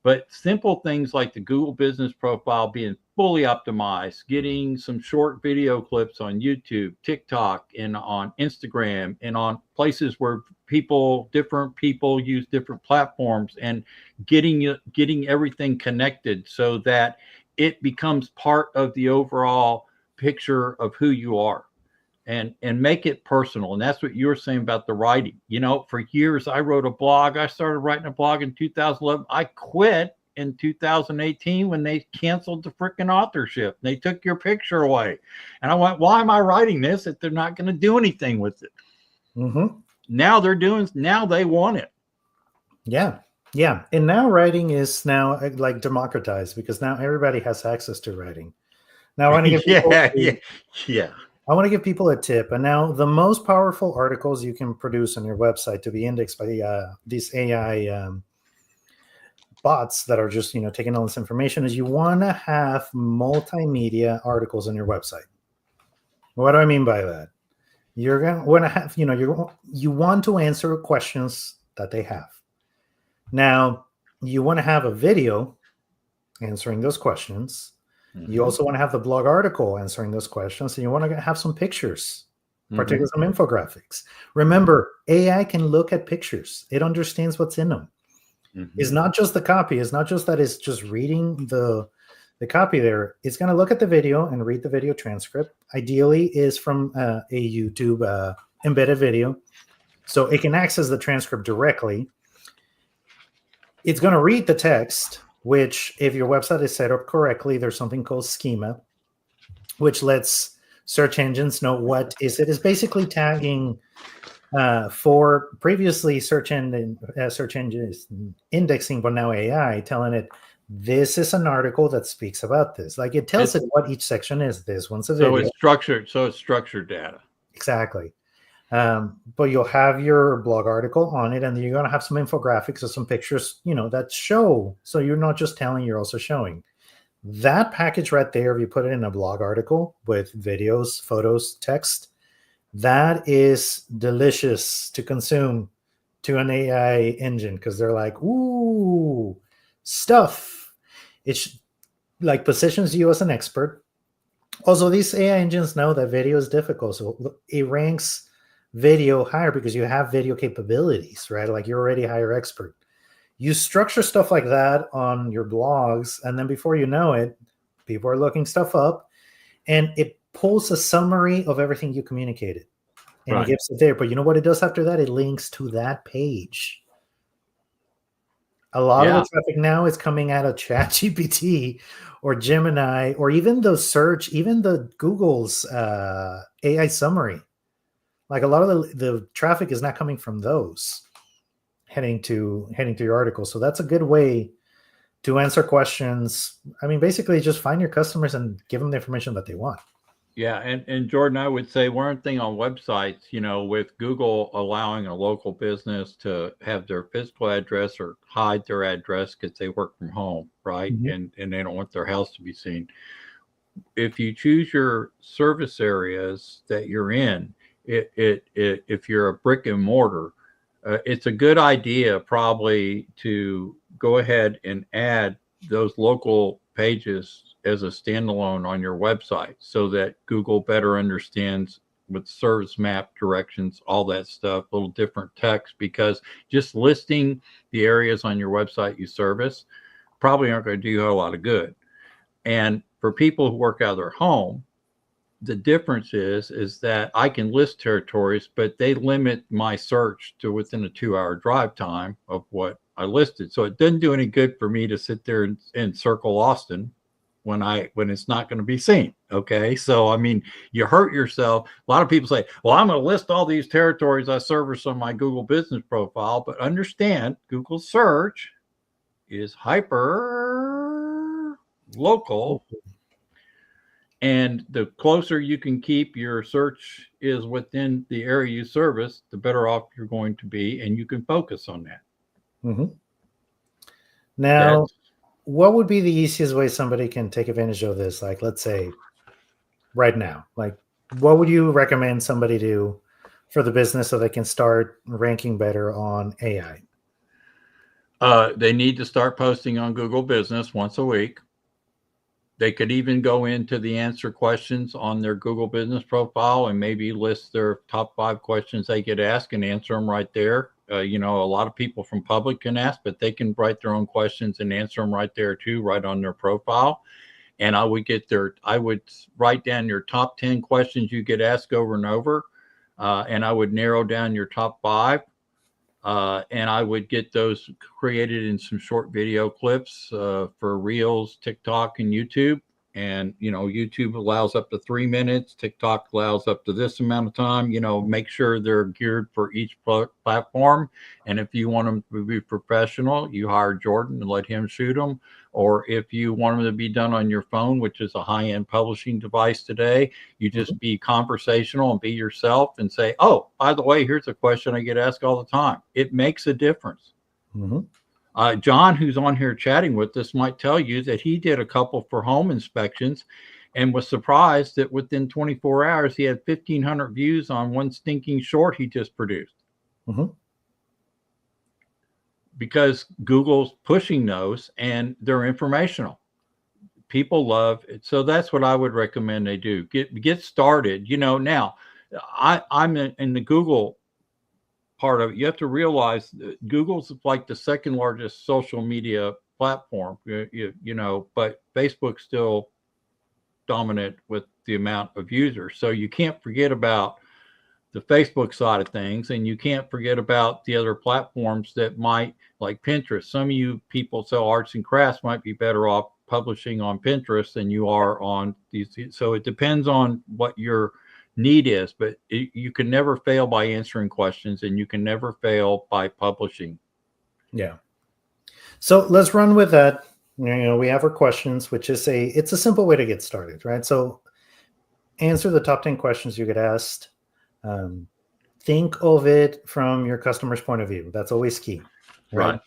But simple things like the Google business profile being fully optimized, getting some short video clips on YouTube, TikTok, and on Instagram, and on places where different people use different platforms, and getting everything connected so that it becomes part of the overall picture of who you are. And make it personal. And that's what you were saying about the writing. You know, for years I wrote a blog. I started writing a blog in 2011. I quit in 2018 when they canceled the freaking authorship. They took your picture away. And I went, why am I writing this if they're not going to do anything with it? Mm-hmm. Now they want it. Yeah. Yeah. And now writing is now like democratized, because now everybody has access to writing. Now I want to give people I want to give people a tip. And now the most powerful articles you can produce on your website to be indexed by these AI bots that are just, taking all this information is you want to have multimedia articles on your website. What do I mean by that? You're going to want to have, you want to answer questions that they have. Now, you want to have a video answering those questions. You also want to have the blog article answering those questions, and you want to have some pictures, particularly some infographics. Remember, AI can look at pictures. It understands what's in them. It's not just the copy. It's not just that it's just reading the copy there. It's going to look at the video and read the video transcript. Ideally is from a YouTube embedded video, so it can access the transcript directly. It's going to read the text, which if your website is set up correctly, there's something called schema, which lets search engines know what is it. It's basically tagging for previously search engines indexing, but now AI, telling it this is an article that speaks about this. Like it tells it what each section is. This one's a video. So it's structured data. Exactly. But you'll have your blog article on it, and then you're going to have some infographics or some pictures, that show. So you're not just telling, you're also showing. That package right there, if you put it in a blog article with videos, photos, text, that is delicious to consume to an AI engine, because they're like, ooh, stuff. It's like positions you as an expert. Also, these AI engines know that video is difficult, so it ranks video higher because you have video capabilities, right? Like you're already a higher expert. You structure stuff like that on your blogs, and then before you know it, people are looking stuff up, and it pulls a summary of everything you communicated, and it gives it there. But you know what it does after that? It links to that page. A lot of the traffic now is coming out of ChatGPT or Gemini, or even the search, even the Google's AI summary. Like a lot of the traffic is not coming from those heading to your article. So that's a good way to answer questions. I mean, basically just find your customers and give them the information that they want. Yeah. And Jordan, I would say one thing on websites, with Google allowing a local business to have their physical address or hide their address because they work from home, right? And they don't want their house to be seen. If you choose your service areas that you're in, if you're a brick and mortar, it's a good idea probably to go ahead and add those local pages as a standalone on your website so that Google better understands with service map directions, all that stuff, little different text, because just listing the areas on your website you service probably aren't going to do you a lot of good. And for people who work out of their home, the difference is that I can list territories, but they limit my search to within a 2-hour drive time of what I listed. So it doesn't do any good for me to sit there and circle Austin when it's not going to be seen. Okay. So, I mean, you hurt yourself. A lot of people say, well, I'm going to list all these territories I service on my Google business profile, but understand Google search is hyper local. And the closer you can keep your search is within the area you service, the better off you're going to be. And you can focus on that. Mm-hmm. Now, what would be the easiest way somebody can take advantage of this? Like, let's say right now, like, what would you recommend somebody do for the business so they can start ranking better on AI? They need to start posting on Google Business once a week. They could even go into the answer questions on their Google Business profile and maybe list their top 5 questions they get asked and answer them right there. A lot of people from public can ask, but they can write their own questions and answer them right there too, right on their profile. And I would write down your top 10 questions you get asked over and over. And I would narrow down your top 5. And I would get those created in some short video clips for Reels, TikTok, and YouTube. And, YouTube allows up to 3 minutes. TikTok allows up to this amount of time. Make sure they're geared for each platform. And if you want them to be professional, you hire Jordan and let him shoot them. Or if you want them to be done on your phone, which is a high-end publishing device today, you just be conversational and be yourself and say, oh, by the way, here's a question I get asked all the time. It makes a difference. Mm-hmm. John, who's on here chatting with us, might tell you that he did a couple for home inspections and was surprised that within 24 hours, he had 1,500 views on one stinking short he just produced. Mm-hmm. Because Google's pushing those and they're informational. People love it. So that's what I would recommend they do. Get started. Now I'm in the Google part of it. You have to realize that Google's like the second largest social media platform, but Facebook's still dominant with the amount of users. So you can't forget about the Facebook side of things, and you can't forget about the other platforms that might, like Pinterest. Some of you people sell arts and crafts might be better off publishing on Pinterest than you are on these. So it depends on what your need is, but you can never fail by answering questions, and you can never fail by publishing. Yeah. So let's run with that. We have our questions, which is it's a simple way to get started, right? So answer the top 10 questions you get asked. Think of it from your customer's point of view. That's always key. Right.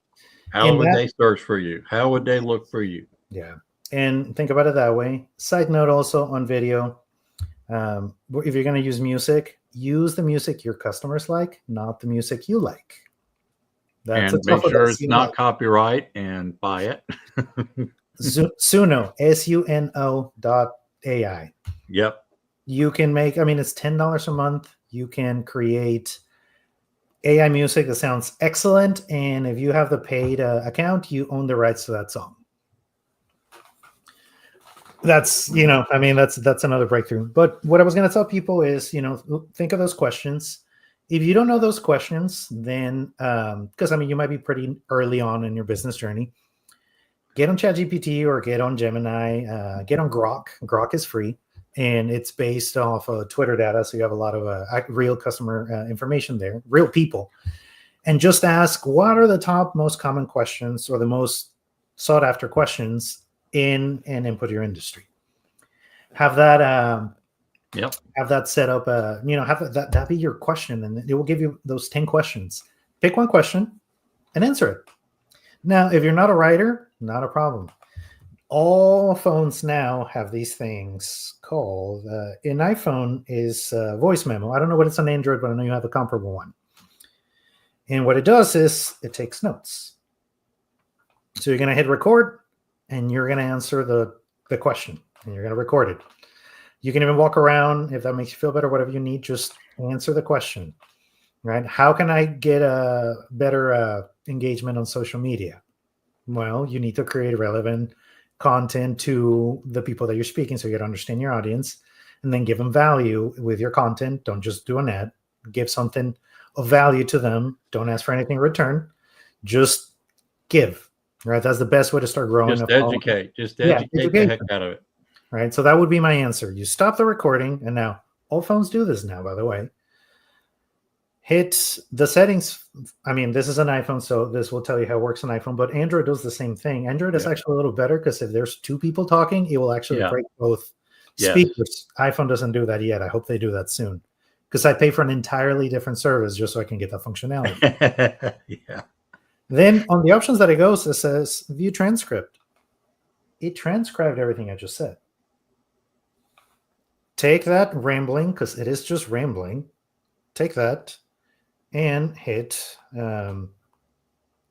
How would they search for you? How would they look for you? Yeah. And think about it that way. Side note also on video, if you're going to use use the music your customers like, not the music you like. And make sure it's not copyright and buy it. Suno, SUNO.ai. Yep. You can make, it's $10 a month. You can create AI music that sounds excellent. And if you have the paid account, you own the rights to that song. That's, that's another breakthrough. But what I was going to tell people is, think of those questions. If you don't know those questions, then, because you might be pretty early on in your business journey, get on ChatGPT or get on Gemini, get on Grok. Grok is free. And it's based off of Twitter data. So you have a lot of real customer information there, real people. And just ask, what are the top most common questions or the most sought after questions in and input your industry? Have that have that set up, have that be your question, and it will give you those 10 questions. Pick one question and answer it. Now, if you're not a writer, not a problem. All phones now have these things called, an iPhone is voice memo. I don't know what it's on Android, but I know you have a comparable one. And what it does is it takes notes. So you're going to hit record, and you're going to answer the question, and you're going to record it. You can even walk around if that makes you feel better, whatever you need, just answer the question, right? How can I get a better engagement on social media? Well, you need to create relevant content to the people that you're speaking so you can understand your audience, and then give them value with your content. Don't just do an ad. Give something of value to them. Don't ask for anything in return. Just give, right? That's the best way to start growing. Just educate the heck out of it. Right. So that would be my answer. You stop the recording, and now all phones do this now, by the way. Hit the settings. I mean, this is an iPhone, so this will tell you how it works on iPhone, but Android does the same thing. Android is actually a little better because if there's two people talking, it will actually break both speakers. iPhone doesn't do that yet. I hope they do that soon because I pay for an entirely different service just so I can get that functionality. Then on the options that it goes, it says view transcript. It transcribed everything I just said. Take that rambling, because it is just rambling. Take that and hit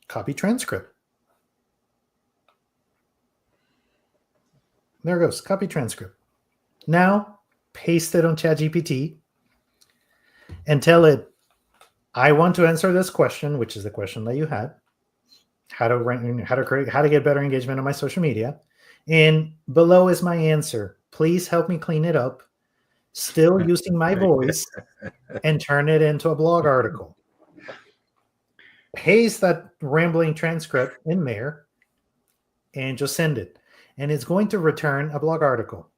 copy transcript. There it goes, copy transcript. Now paste it on ChatGPT and tell it, I want to answer this question, which is the question that you had. How to get better engagement on my social media. And below is my answer. Please help me clean it up. Still using my voice and turn it into a blog article. Paste that rambling transcript in there and just send it. And it's going to return a blog article.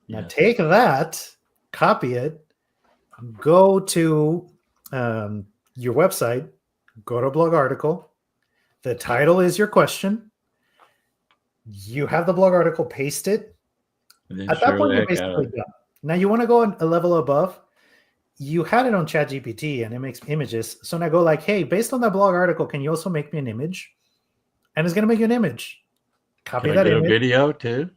Now take that, copy it, go to your website, go to a blog article. The title is your question. You have the blog article, paste it. At that point, you're basically done. Now you want to go a level above. You had it on ChatGPT and it makes images. So now go like, hey, based on that blog article, can you also make me an image? And it's going to make you an image. Copy that image. A video too.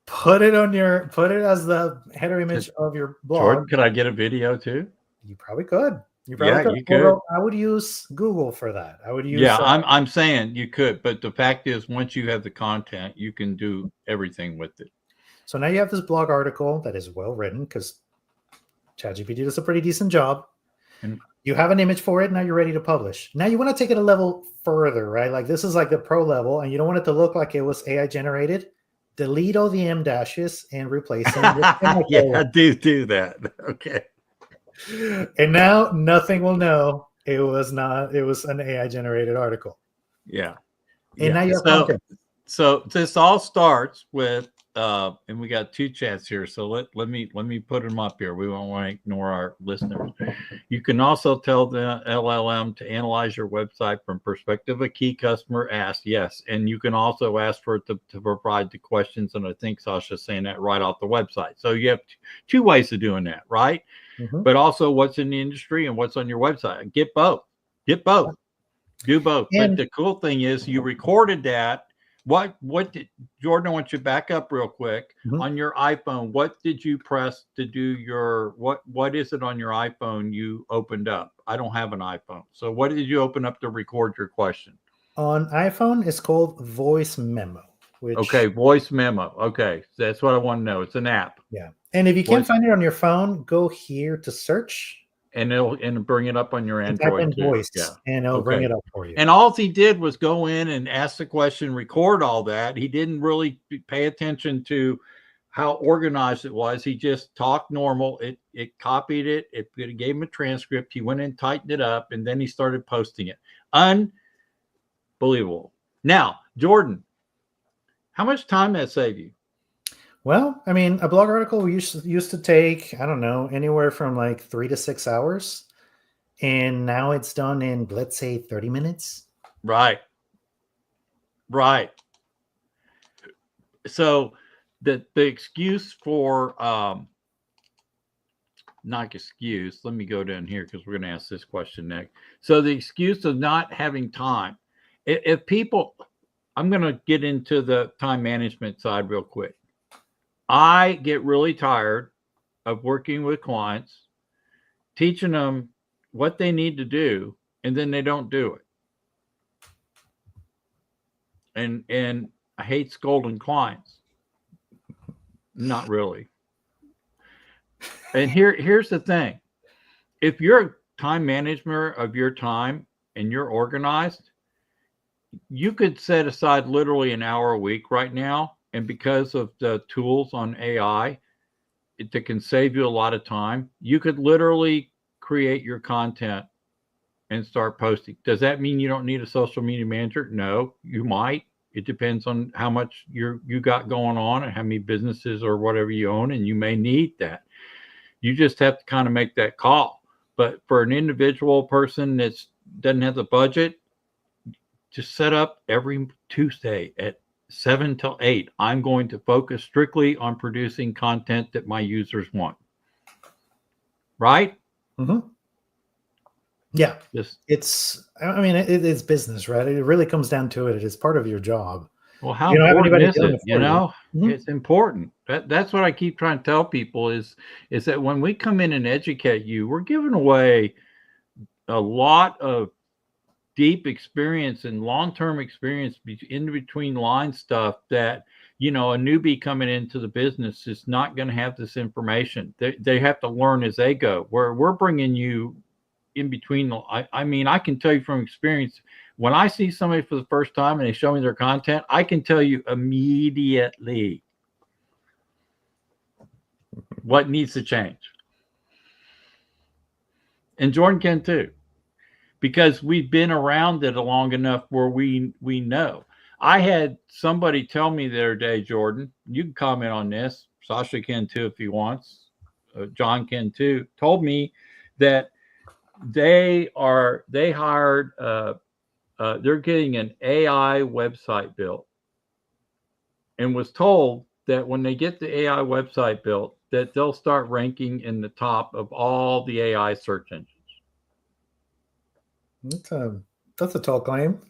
Put it as the header image of your blog. Jordan, could I get a video too? You probably could. You could. I would use Google for that. I would use. Yeah, I'm saying you could, but the fact is, once you have the content, you can do everything with it. So now you have this blog article that is well written because ChatGPT does a pretty decent job. And you have an image for it. Now you're ready to publish. Now you want to take it a level further, right? Like this is like the pro level, and you don't want it to look like it was AI generated. Delete all the M dashes and replace them. Yeah, do that. Okay. And now nothing will know it was an AI generated article. Yeah. And now you have content. So this all starts with and we got two chats here. So let me put them up here. We won't want to ignore our listeners. You can also tell the LLM to analyze your website from perspective of key customer asked. Yes. And you can also ask for it to provide the questions. And I think Sasha's saying that right off the website. So you have two ways of doing that, right? Mm-hmm. But also what's in the industry and what's on your website. Get both. Do both. And but the cool thing is you recorded that. What did Jordan? I want you to back up real quick. Mm-hmm. On your iPhone, what did you press to do your what is it on your iPhone you opened up? I don't have an iPhone. So what did you open up to record your question? On iPhone, it's called Voice Memo. Okay, Voice Memo. Okay, that's what I want to know. It's an app. Yeah. And if you can't find it on your phone, go here to search. And it'll bring it up on your Android voice, and it'll bring it up for you. And all he did was go in and ask the question, record all that. He didn't really pay attention to how organized it was. He just talked normal. It copied it. It gave him a transcript. He went and tightened it up, and then he started posting it. Unbelievable. Now, Jordan, how much time that saved you? Well, I mean, a blog article used to take, I don't know, anywhere from like 3 to 6 hours. And now it's done in, let's say, 30 minutes. Right. So the excuse for, not excuse, let me go down here because we're going to ask this question next. So the excuse of not having time. If people, I'm going to get into the time management side real quick. I get really tired of working with clients, teaching them what they need to do, and then they don't do it. And I hate scolding clients. Not really. And here's the thing. If you're a time manager of your time and you're organized, you could set aside literally an hour a week right now. And because of the tools on AI, it can save you a lot of time. You could literally create your content and start posting. Does that mean you don't need a social media manager? No, you might. It depends on how much you got going on and how many businesses or whatever you own, and you may need that. You just have to kind of make that call. But for an individual person that doesn't have the budget, just set up every Tuesday at 7 till 8. I'm going to focus strictly on producing content that my users want. Right? Mm-hmm. Yeah. It's business, right? It really comes down to it. It is part of your job. Well, how important is it? Mm-hmm. It's important. That's what I keep trying to tell people is that when we come in and educate you, we're giving away a lot of deep experience and long-term experience in between line stuff that, a newbie coming into the business is not going to have this information. They have to learn as they go. We're bringing you in between. I can tell you from experience, when I see somebody for the first time and they show me their content, I can tell you immediately what needs to change. And Jordan can too, because we've been around it long enough where we know. I had somebody tell me the other day, Jordan, you can comment on this. Sasha can too if he wants. John can too. Told me that they hired they're getting an AI website built, and was told that when they get the AI website built, that they'll start ranking in the top of all the AI search engines. That's a tall claim.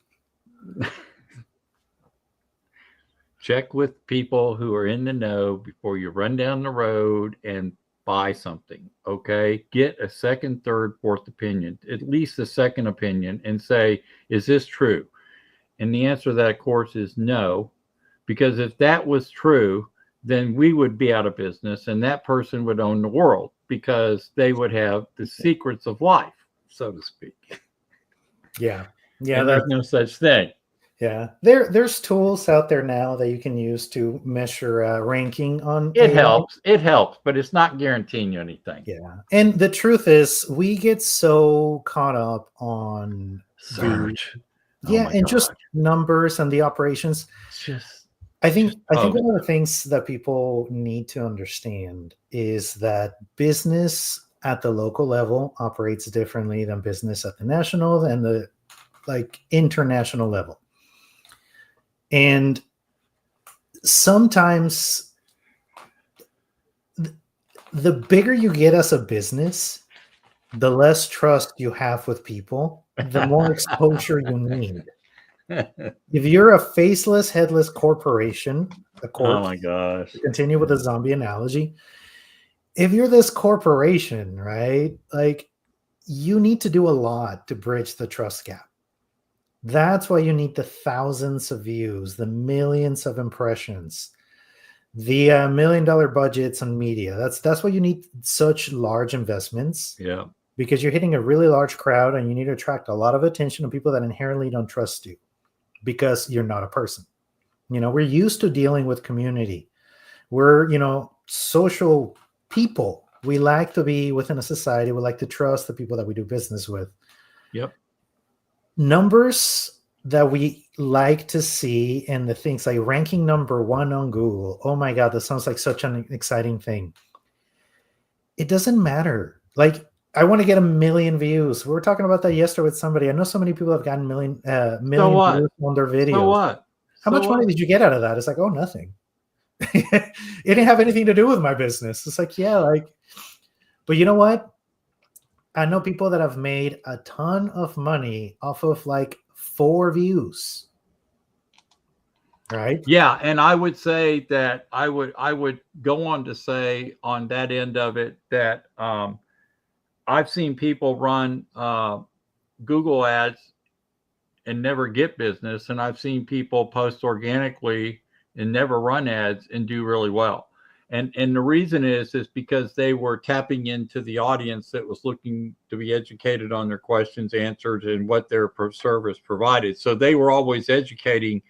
Check with people who are in the know before you run down the road and buy something. Okay, get a second, third, fourth opinion, at least a second opinion, and say, is this true? And the answer to that, of course, is no, because if that was true, then we would be out of business and that person would own the world, because they would have the secrets of life, so to speak. Yeah. There's no such thing. Yeah, there's tools out there now that you can use to measure ranking on. It helps, but it's not guaranteeing you anything. Yeah, and the truth is, we get so caught up on search. And just numbers and the operations. I think one of the things that people need to understand is that business at the local level operates differently than business at the national and the international level. And sometimes the bigger you get as a business, the less trust you have with people, the more exposure you need. If you're a faceless, headless corporation, oh my gosh, to continue with the zombie analogy, if you're this corporation, right, you need to do a lot to bridge the trust gap. That's why you need the thousands of views, the millions of impressions, the $1 million budgets on media. That's why you need such large investments. Yeah. Because you're hitting a really large crowd and you need to attract a lot of attention to people that inherently don't trust you because you're not a person. We're used to dealing with community. We're, social people. We like to be within a society. We like to trust the people that we do business with. Yep. Numbers that we like to see and the things like ranking number 1 on Google. Oh my God, that sounds like such an exciting thing. It doesn't matter. I want to get 1 million views. We were talking about that yesterday with somebody. I know so many people have gotten million views on their videos. So what? How much money did you get out of that? It's like, oh, nothing. It didn't have anything to do with my business. It's like, but you know what? I know people that have made a ton of money off of 4 views. Right? Yeah, and I would say that I would go on to say on that end of it that I've seen people run Google ads and never get business, and I've seen people post organically and never run ads and do really well. And the reason is because they were tapping into the audience that was looking to be educated on their questions answered and what their service provided. So they were always educating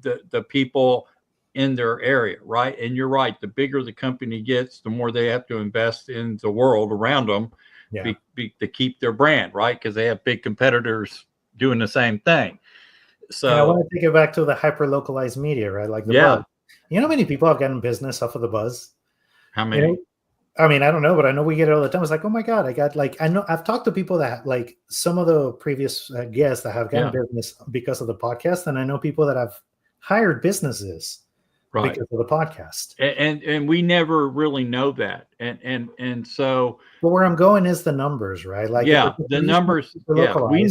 the people in their area, right? And you're right. The bigger the company gets, the more they have to invest in the world around them Yeah. to keep their brand, right? Because they have big competitors doing the same thing. So and I want to take it back to the hyper-localized media, right? Like the Buzz. You know how many people have gotten business off of the Buzz? How many? I mean, I don't know, but I know we get it all the time. It's like, oh my God, I know I've talked to people that like some of the previous guests that have gotten business because of the podcast. And I know people that have hired businesses because of the podcast. And we never really know that. And so. But where I'm going is the numbers, right? Like, the numbers, we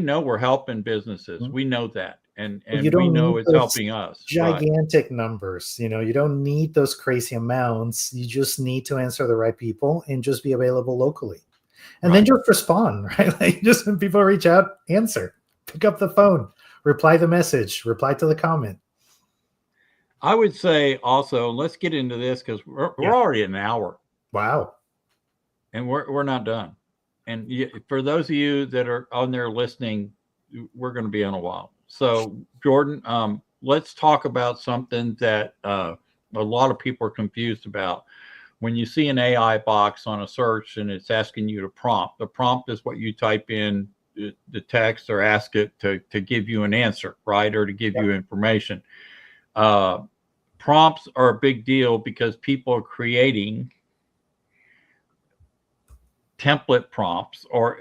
know we're helping businesses. Mm-hmm. We know that. And we know it's helping us. Gigantic numbers. You don't need those crazy amounts. You just need to answer the right people and just be available locally. And then just respond, right? Like, just when people reach out, answer, pick up the phone, reply the message, reply to the comment. I would say also, let's get into this because we're already an hour. Wow. And we're not done. And for those of you that are on there listening, we're going to be on a while. So, Jordan, let's talk about something that a lot of people are confused about. When you see an AI box on a search and it's asking you to prompt, the prompt is what you type in the text or ask it to give you an answer, right? Or to give you information. Prompts are a big deal because people are creating template prompts, or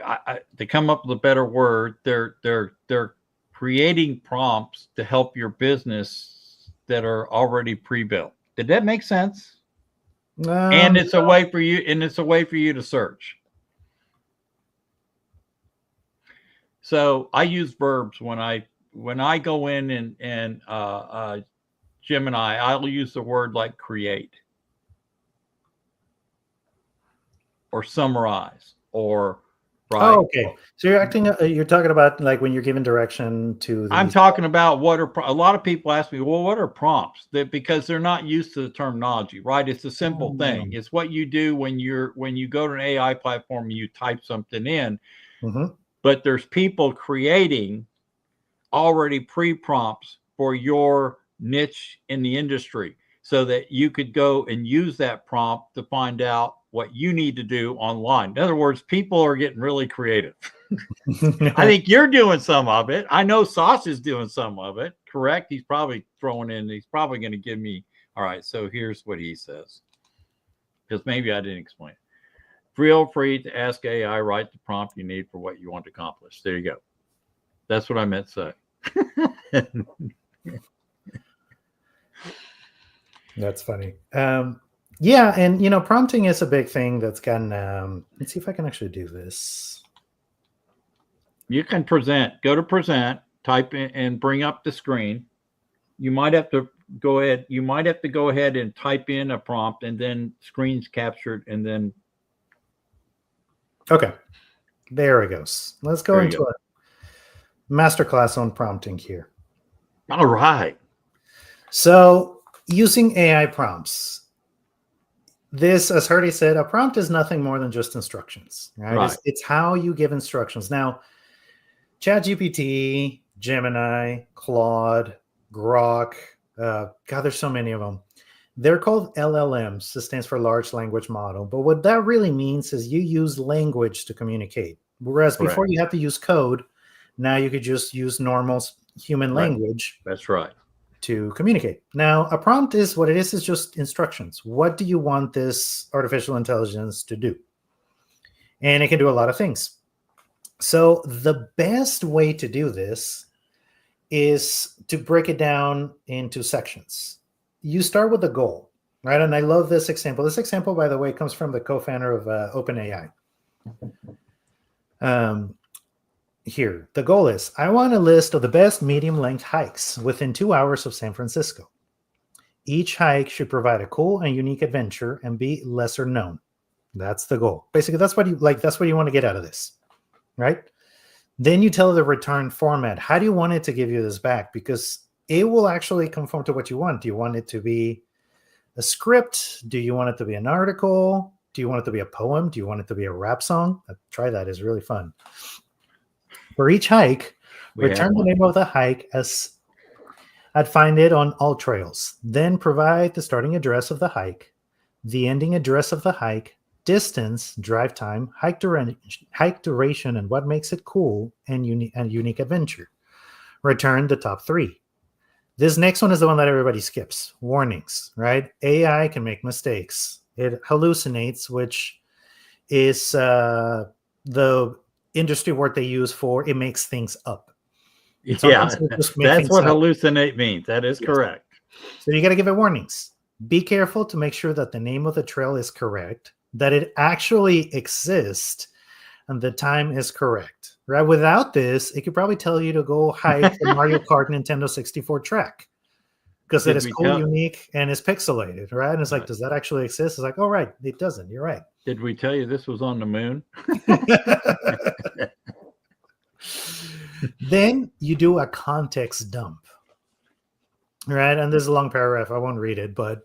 to come up with a better word, they're creating prompts to help your business that are already pre-built. Did that make sense? And it's a way for you, to search. So I use verbs when I go in and Gemini, I'll use the word like create or summarize or right. Oh, okay. So you're talking about like when you're giving direction to. I'm talking about a lot of people ask me, well, what are prompts? Because they're not used to the terminology, right? It's a simple thing. It's what you do when you go to an AI platform and you type something in. Mm-hmm. But there's people creating already pre-prompts for your niche in the industry so that you could go and use that prompt to find out what you need to do online. In other words, people are getting really creative. I think you're doing some of it. I know Sauce is doing some of it, correct? He's probably going to give me, all right, so here's what he says. Because maybe I didn't explain it. Feel free to ask AI, write the prompt you need for what you want to accomplish. There you go. That's what I meant to say. That's funny. Yeah, and prompting is a big thing that's gotten. Let's see if I can actually do this. You can present. Go to present. Type in and bring up the screen. You might have to go ahead. You might have to go ahead and type in a prompt, and then screen's captured, and then. Okay, there it goes. Let's go into a masterclass on prompting here. All right. So using AI prompts. This, as Hurdie said, a prompt is nothing more than just instructions, right? It's how you give instructions. Now, ChatGPT, Gemini, Claude, Grok, God, there's so many of them. They're called LLMs. This stands for large language model. But what that really means is you use language to communicate. Whereas before you have to use code, now you could just use normal human language. That's right. To communicate. Now, a prompt is what it is just instructions. What do you want this artificial intelligence to do? And it can do a lot of things. So the best way to do this is to break it down into sections. You start with the goal, right? And I love this example. This example, by the way, comes from the co-founder of OpenAI. Here, the goal is, I want a list of the best medium-length hikes within 2 hours of San Francisco. Each hike should provide a cool and unique adventure and be lesser known. That's the goal. Basically, that's what you like. That's what you want to get out of this, right? Then you tell the return format. How do you want it to give you this back? Because it will actually conform to what you want. Do you want it to be a script? Do you want it to be an article? Do you want it to be a poem? Do you want it to be a rap song? Try that. It's really fun. For each hike, return the name of the hike as I'd find it on all trails. Then provide the starting address of the hike, the ending address of the hike, distance, drive time, hike duration, and what makes it cool, and unique adventure. Return the top 3. This next one is the one that everybody skips. Warnings, right? AI can make mistakes. It hallucinates, which is the industry word they use for it makes things up. Yeah, that's what hallucinate means. That is correct. So you got to give it warnings. Be careful to make sure that the name of the trail is correct, that it actually exists, and the time is correct. Right? Without this, it could probably tell you to go hike the Mario Kart Nintendo 64 track because it is cool, unique, and is pixelated. Right? And it's like, does that actually exist? It's like, oh, right, it doesn't. You're right. Did we tell you this was on the moon? Then you do a context dump. Right? And there's a long paragraph. I won't read it, but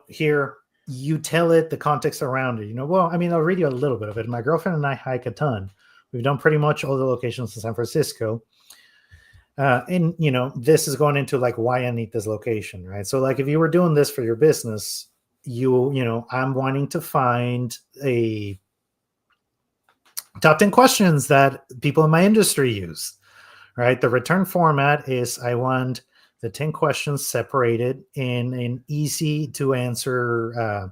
here you tell it the context around it. Well, I mean, I'll read you a little bit of it. My girlfriend and I hike a ton. We've done pretty much all the locations in San Francisco. And this is going into like why I need this location, right? So like if you were doing this for your business, I'm wanting to find a top 10 questions that people in my industry use, right? The return format is I want the 10 questions separated in an easy to answer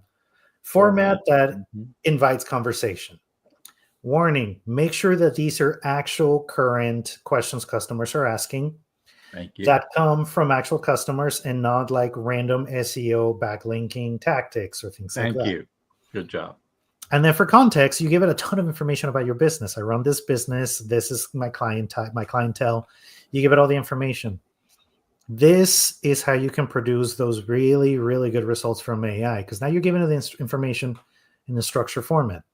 format that invites conversation. Warning, make sure that these are actual current questions customers are asking. Thank you. That come from actual customers and not like random SEO backlinking tactics or things like that. Thank you. Good job. And then for context, you give it a ton of information about your business. I run this business. This is my clientele. You give it all the information. This is how you can produce those really, really good results from AI because now you're giving it the information in the structure format.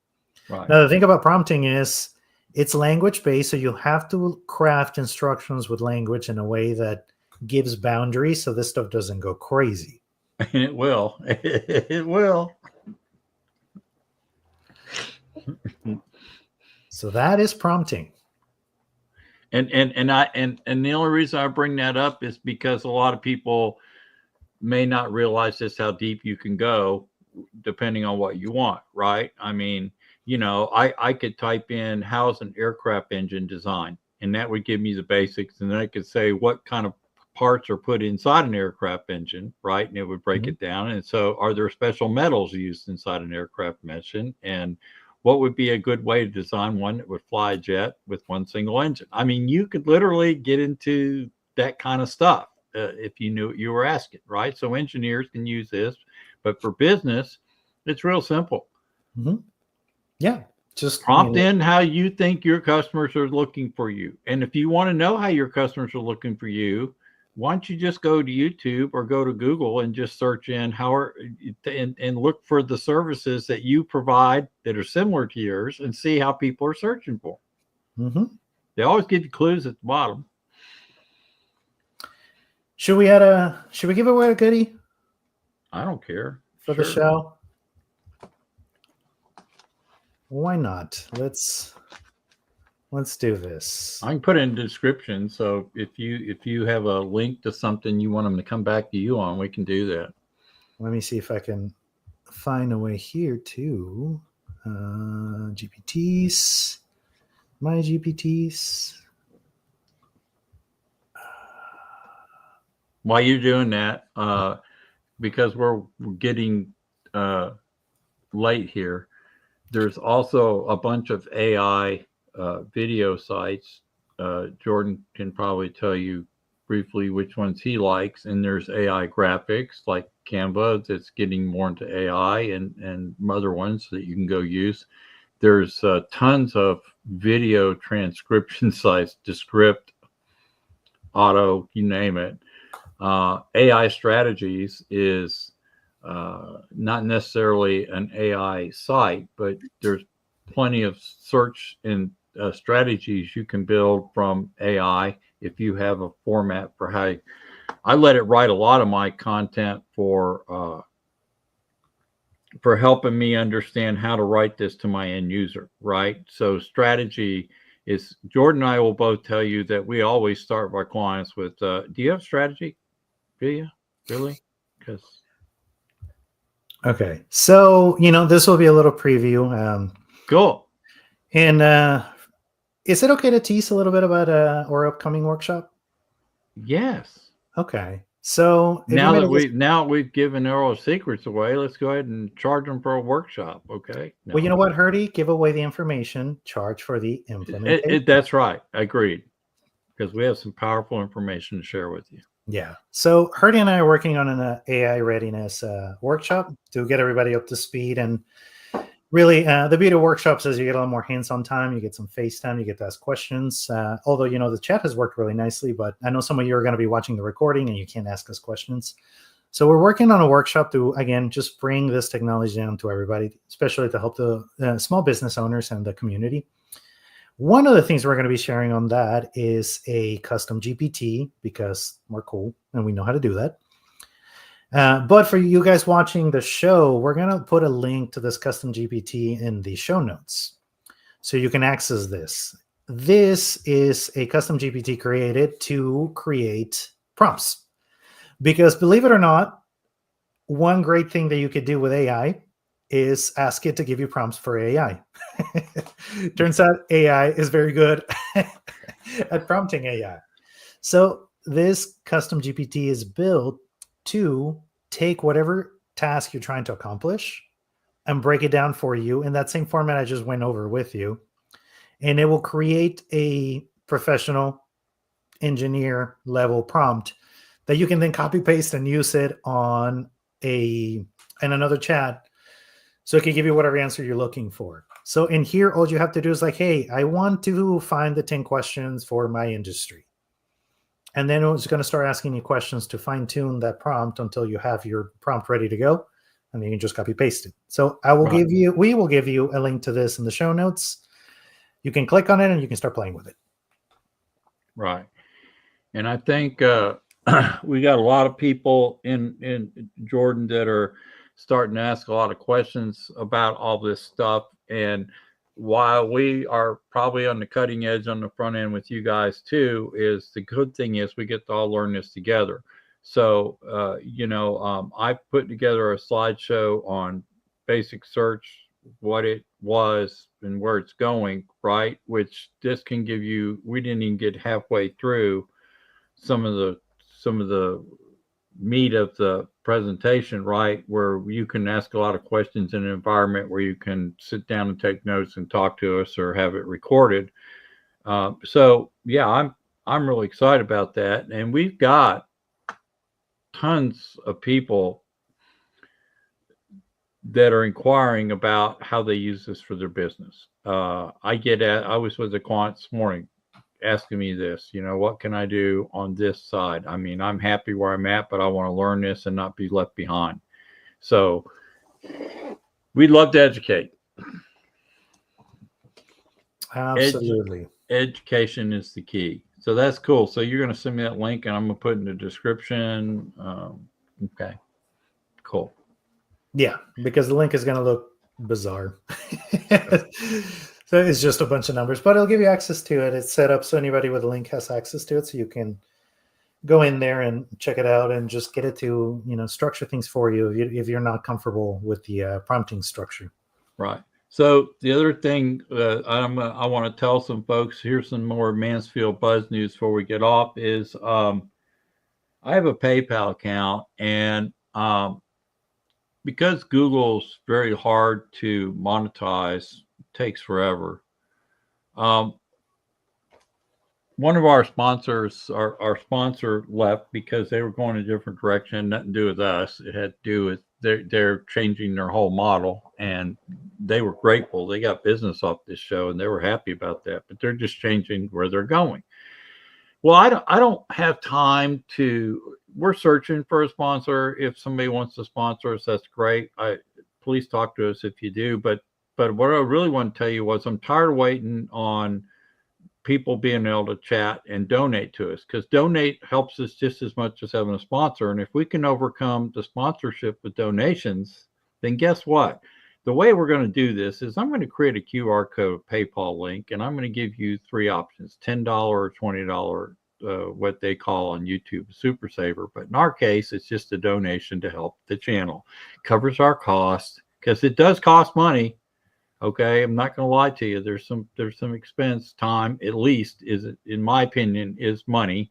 Right. Now, the thing about prompting is it's language-based, so you have to craft instructions with language in a way that gives boundaries so this stuff doesn't go crazy. It will. It will. So that is prompting. And the only reason I bring that up is because a lot of people may not realize just how deep you can go depending on what you want, right? I mean, I could type in how's an aircraft engine design, and that would give me the basics. And then I could say what kind of parts are put inside an aircraft engine, right? And it would break it down. And so are there special metals used inside an aircraft engine? And what would be a good way to design one that would fly a jet with one single engine? I mean, you could literally get into that kind of stuff if you knew what you were asking, right? So engineers can use this, but for business, it's real simple. Yeah, just prompt in how you think your customers are looking for you. And if you want to know how your customers are looking for you, why don't you just go to YouTube or go to Google and just search in and look for the services that you provide that are similar to yours and see how people are searching for. They always give you clues at the bottom. Should we give away a goodie? I don't care. For the show? Why not? Let's do this. I can put it in the description. So if you have a link to something you want them to come back to you on, we can do that. Let me see if I can find a way here too. GPTs, my GPTs. While you're doing that, because we're getting late here, there's also a bunch of AI video sites. Jordan can probably tell you briefly which ones he likes. And there's AI graphics like Canva that's getting more into AI and other ones that you can go use. There's tons of video transcription sites, Descript, Auto, you name it. AI Strategies is not necessarily an AI site, but there's plenty of search and strategies you can build from AI if you have a format for how I let it write a lot of my content for helping me understand how to write this to my end user, right? So strategy is, Jordan and I will both tell you that we always start our clients with, do you have strategy? Do you? Really? Because Okay. So, this will be a little preview. Cool. And is it okay to tease a little bit about our upcoming workshop? Yes. Okay. So Now we've given all our secrets away, let's go ahead and charge them for a workshop. Okay. No. Well, you know what, Hurdie? Give away the information, charge for the implementation. That's right. Agreed. Because we have some powerful information to share with you. Yeah. So Hurdie and I are working on an AI readiness workshop to get everybody up to speed. And really, the beauty of workshops is you get a little more hands-on time, you get some face time, you get to ask questions. Although, the chat has worked really nicely, but I know some of you are going to be watching the recording and you can't ask us questions. So we're working on a workshop to, again, just bring this technology down to everybody, especially to help the small business owners and the community. One of the things we're going to be sharing on that is a custom GPT, because we're cool and we know how to do that. But for you guys watching the show, we're going to put a link to this custom GPT in the show notes so you can access this. This is a custom GPT created to create prompts. Because believe it or not, one great thing that you could do with AI is ask it to give you prompts for AI. Turns out AI is very good at prompting AI. So this custom GPT is built to take whatever task you're trying to accomplish and break it down for you in that same format I just went over with you. And it will create a professional engineer level prompt that you can then copy paste and use it in another chat. So it can give you whatever answer you're looking for. So in here, all you have to do is like, hey, I want to find the 10 questions for my industry. And then it's going to start asking you questions to fine tune that prompt until you have your prompt ready to go. And then you can just copy paste it. So we will give you a link to this in the show notes. You can click on it and you can start playing with it. Right. And I think we got a lot of people in Jordan that are starting to ask a lot of questions about all this stuff. And while we are probably on the cutting edge on the front end with you guys too, is the good thing is we get to all learn this together. So, I put together a slideshow on basic search, what it was and where it's going, right? Which this can give you, we didn't even get halfway through some of the meat of the presentation, right? Where you can ask a lot of questions in an environment where you can sit down and take notes and talk to us or have it recorded. So yeah, I'm really excited about that. And we've got tons of people that are inquiring about how they use this for their business. I was with a client this morning asking me this, what can I do on this side? I mean, I'm happy where I'm at, but I want to learn this and not be left behind. So we'd love to educate. Absolutely. Education is the key. So that's cool. So you're going to send me that link and I'm going to put it in the description. Okay, cool. Yeah, because the link is going to look bizarre. So it's just a bunch of numbers, but it'll give you access to it. It's set up so anybody with a link has access to it. So you can go in there and check it out and just get it to, structure things for you if you're not comfortable with the prompting structure. Right. So the other thing I want to tell some folks, here's some more Mansfield Buzz news before we get off, is I have a PayPal account, and because Google's very hard to monetize, takes forever. One of our sponsors, our sponsor left because they were going a different direction, nothing to do with us. It had to do with they're changing their whole model, and they were grateful. They got business off this show and they were happy about that, but they're just changing where they're going. Well, I don't have time we're searching for a sponsor. If somebody wants to sponsor us, that's great. Please talk to us if you do. But what I really want to tell you was I'm tired of waiting on people being able to chat and donate to us, because donate helps us just as much as having a sponsor. And if we can overcome the sponsorship with donations, then guess what? The way we're going to do this is I'm going to create a QR code PayPal link, and I'm going to give you 3 options, $10 or $20 what they call on YouTube a super saver. But in our case, it's just a donation to help the channel. Covers our costs because it does cost money. Okay, I'm not going to lie to you. There's some expense, time at least is, in my opinion, is money,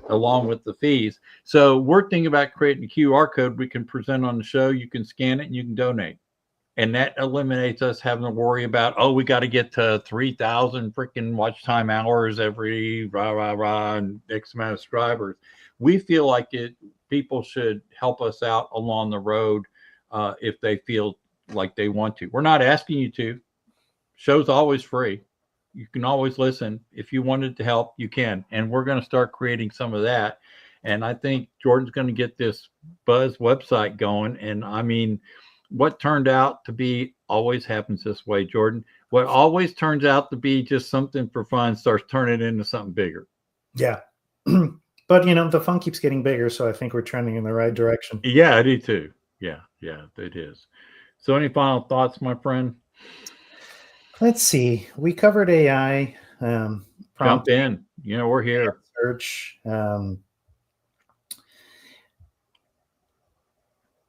along with the fees. So we're thinking about creating a QR code we can present on the show. You can scan it and you can donate. And that eliminates us having to worry about, oh, we got to get to 3,000 freaking watch time hours every and X amount of subscribers. We feel like people should help us out along the road if they feel like they want to. We're not asking you to. Show's always free. You can always listen. If you wanted to help, you can. And we're going to start creating some of that. And I think Jordan's going to get this Buzz website going. And I mean, what turned out to be always happens this way, Jordan. What always turns out to be just something for fun starts turning into something bigger. Yeah. But, the fun keeps getting bigger. So I think we're trending in the right direction. Yeah, I do too. Yeah, it is. So any final thoughts, my friend? Let's see. We covered AI. Jump in. We're here. Search.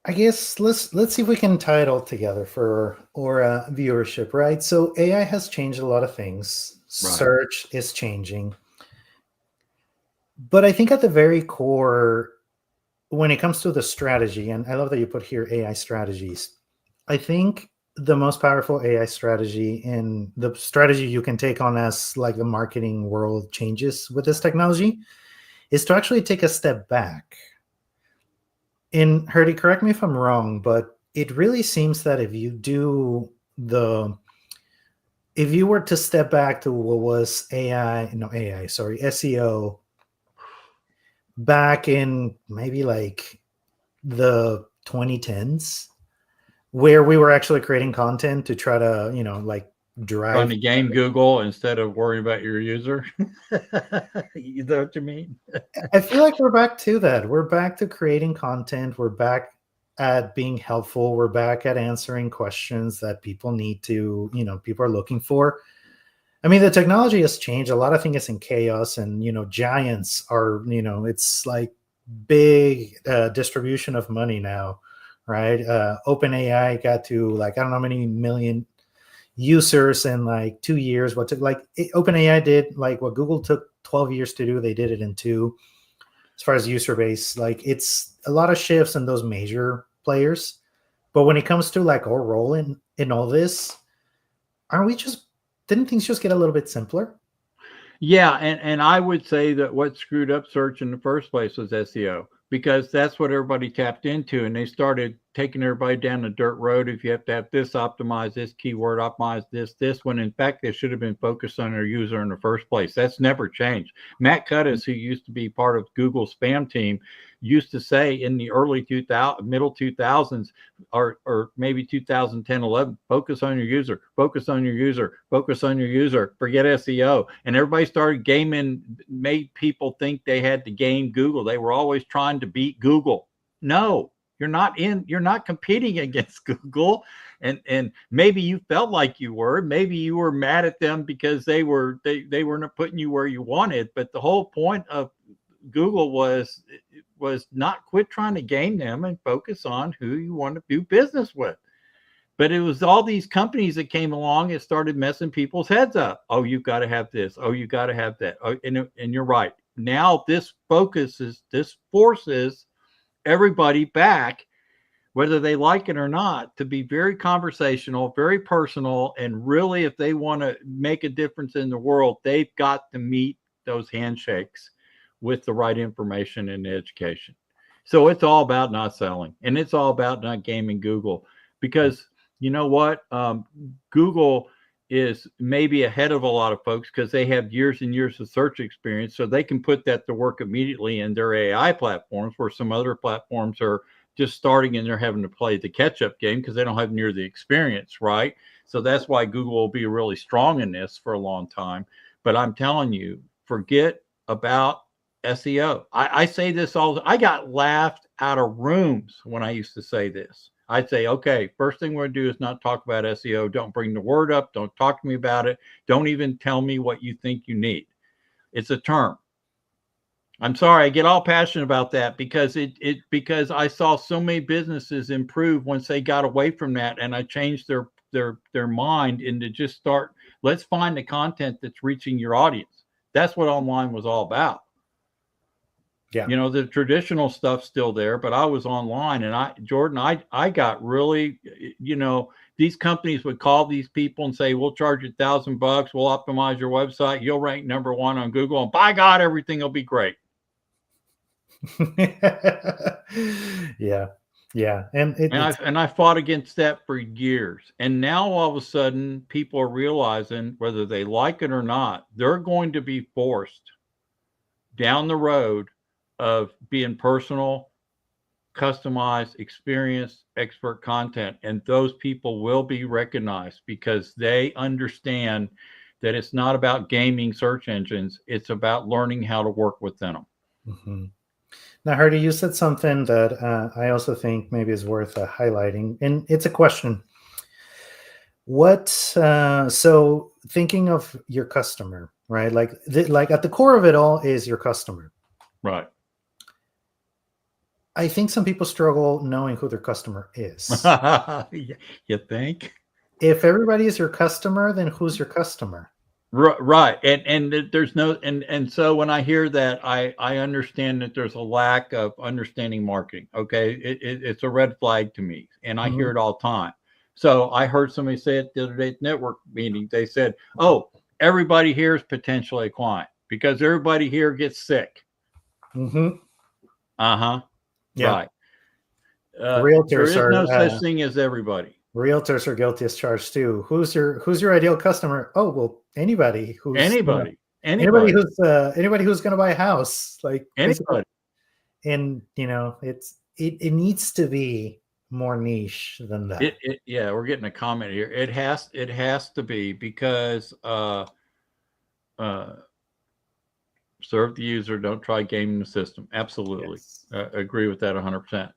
I guess let's see if we can tie it all together for our viewership, right? So AI has changed a lot of things. Right. Search is changing. But I think at the very core, when it comes to the strategy, and I love that you put here AI strategies, I think the most powerful AI strategy and the strategy you can take on as like the marketing world changes with this technology is to actually take a step back. And Hurdie, correct me if I'm wrong, but it really seems that if you were to step back to what was SEO back in maybe like the 2010s, where we were actually creating content to try to, drive. Trying to game Google instead of worrying about your user. You know what you mean? I feel like we're back to that. We're back to creating content. We're back at being helpful. We're back at answering questions that people need to, people are looking for. I mean, the technology has changed. A lot of things in chaos, and, giants are, it's like big distribution of money now, right? OpenAI got to I don't know how many million users in 2 years. OpenAI did what Google took 12 years to do. They did it in 2. As far as user base, it's a lot of shifts in those major players. But when it comes to our role in all this, didn't things just get a little bit simpler? Yeah, and I would say that what screwed up search in the first place was SEO, because that's what everybody tapped into, and they started taking everybody down the dirt road. If you have to have this optimized, this keyword optimized, this, when in fact they should have been focused on their user in the first place. That's never changed. Matt Cuttis, who used to be part of Google's spam team, used to say in the early middle 2000s, or maybe 2010, 11, focus on your user, focus on your user, focus on your user, forget SEO. And everybody started made people think they had to game Google. They were always trying to beat Google. No, you're not competing against Google. And maybe you felt like you were. Maybe you were mad at them because they weren't putting you where you wanted. But the whole point of Google was not quit trying to game them and focus on who you want to do business with. But it was all these companies that came along and started messing people's heads up. Oh, you've got to have this. Oh, you got to have that. Oh, and you're right. Now this forces everybody back, whether they like it or not, to be very conversational, very personal. And really, if they want to make a difference in the world, they've got to meet those handshakes with the right information and education. So it's all about not selling, and it's all about not gaming Google, because you know what? Google is maybe ahead of a lot of folks because they have years and years of search experience, so they can put that to work immediately in their AI platforms, where some other platforms are just starting and they're having to play the catch-up game because they don't have near the experience, right? So that's why Google will be really strong in this for a long time. But I'm telling you, forget about SEO. I say this I got laughed out of rooms when I used to say this. I'd say, okay, first thing we're going to do is not talk about SEO. Don't bring the word up. Don't talk to me about it. Don't even tell me what you think you need. It's a term. I'm sorry, I get all passionate about that because because I saw so many businesses improve once they got away from that, and I changed their mind into just start. Let's find the content that's reaching your audience. That's what online was all about. Yeah. You know, the traditional stuff's still there, but I was online, and Jordan, I got really, you know, these companies would call these people and say, we'll charge you $1,000, we'll optimize your website, you'll rank #1 on Google, and by God, everything will be great. Yeah. Yeah. And I fought against that for years. And now all of a sudden, people are realizing, whether they like it or not, they're going to be forced down the road of being personal, customized, experienced, expert content. And those people will be recognized because they understand that it's not about gaming search engines. It's about learning how to work within them. Mm-hmm. Now, Hurdie, you said something that I also think maybe is worth highlighting, and it's a question. So thinking of your customer, right? Like at the core of it all is your customer. Right. I think some people struggle knowing who their customer is. You think? If everybody is your customer, then who's your customer? Right. And there's no, and so when I hear that, I understand that there's a lack of understanding marketing. Okay. It's a red flag to me, and I hear it all the time. So I heard somebody say it the other day at the network meeting. They said, oh, everybody here is potentially a client because everybody here gets sick. Mm-hmm. Uh-huh. Yeah. Right. Realtors there is no such thing as everybody. Realtors are guilty as charged too. Who's your ideal customer? Oh, well, anybody who's anybody who's going to buy a house, like anybody. And you know, it needs to be more niche than that. Yeah, we're getting a comment here. It has to be because serve the user, don't try gaming the system. Absolutely. Yes. Agree with that 100%.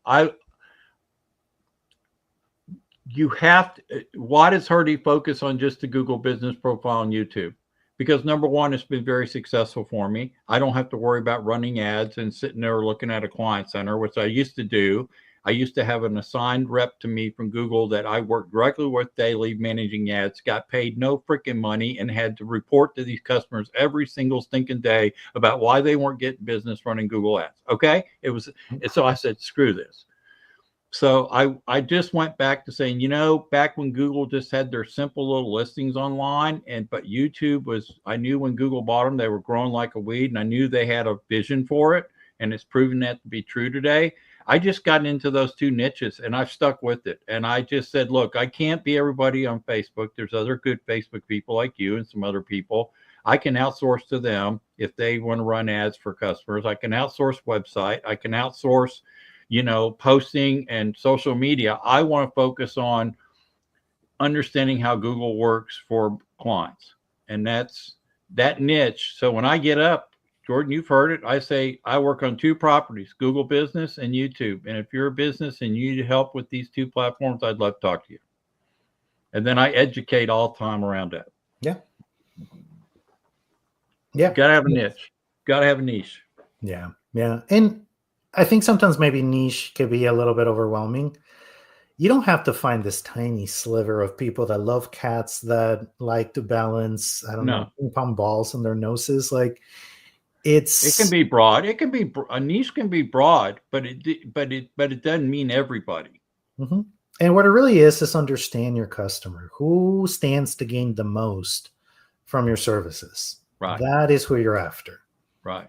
You have to, why does Hurdie focus on just the Google business profile on YouTube? Because #1, it's been very successful for me. I don't have to worry about running ads and sitting there looking at a client center, which I used to do. I used to have an assigned rep to me from Google that I worked directly with daily managing ads, got paid no freaking money, and had to report to these customers every single stinking day about why they weren't getting business running Google ads. Okay. So I said, screw this. So I just went back to saying, you know, back when Google just had their simple little listings online, but YouTube was, I knew when Google bought them, they were growing like a weed, and I knew they had a vision for it, and it's proven that to be true today. I just got into those two niches, and I've stuck with it. And I just said, look, I can't be everybody on Facebook. There's other good Facebook people like you and some other people. I can outsource to them if they want to run ads for customers. I can outsource website. I can outsource, you know, posting and social media. I want to focus on understanding how Google works for clients. And that's that niche. So when I get up, Jordan, you've heard it. I say I work on 2 properties, Google Business and YouTube. And if you're a business and you need help with these 2 platforms, I'd love to talk to you. And then I educate all the time around that. Yeah. Yeah. Got to have a niche. Got to have a niche. Yeah. Yeah. And I think sometimes maybe niche can be a little bit overwhelming. You don't have to find this tiny sliver of people that love cats, that like to balance, I don't know, ping pong balls on their noses. Like, it can be broad. It can be a niche can be broad, but it doesn't mean everybody. Mm-hmm. And what it really is understand your customer. Who stands to gain the most from your services? Right. That is who you're after. Right.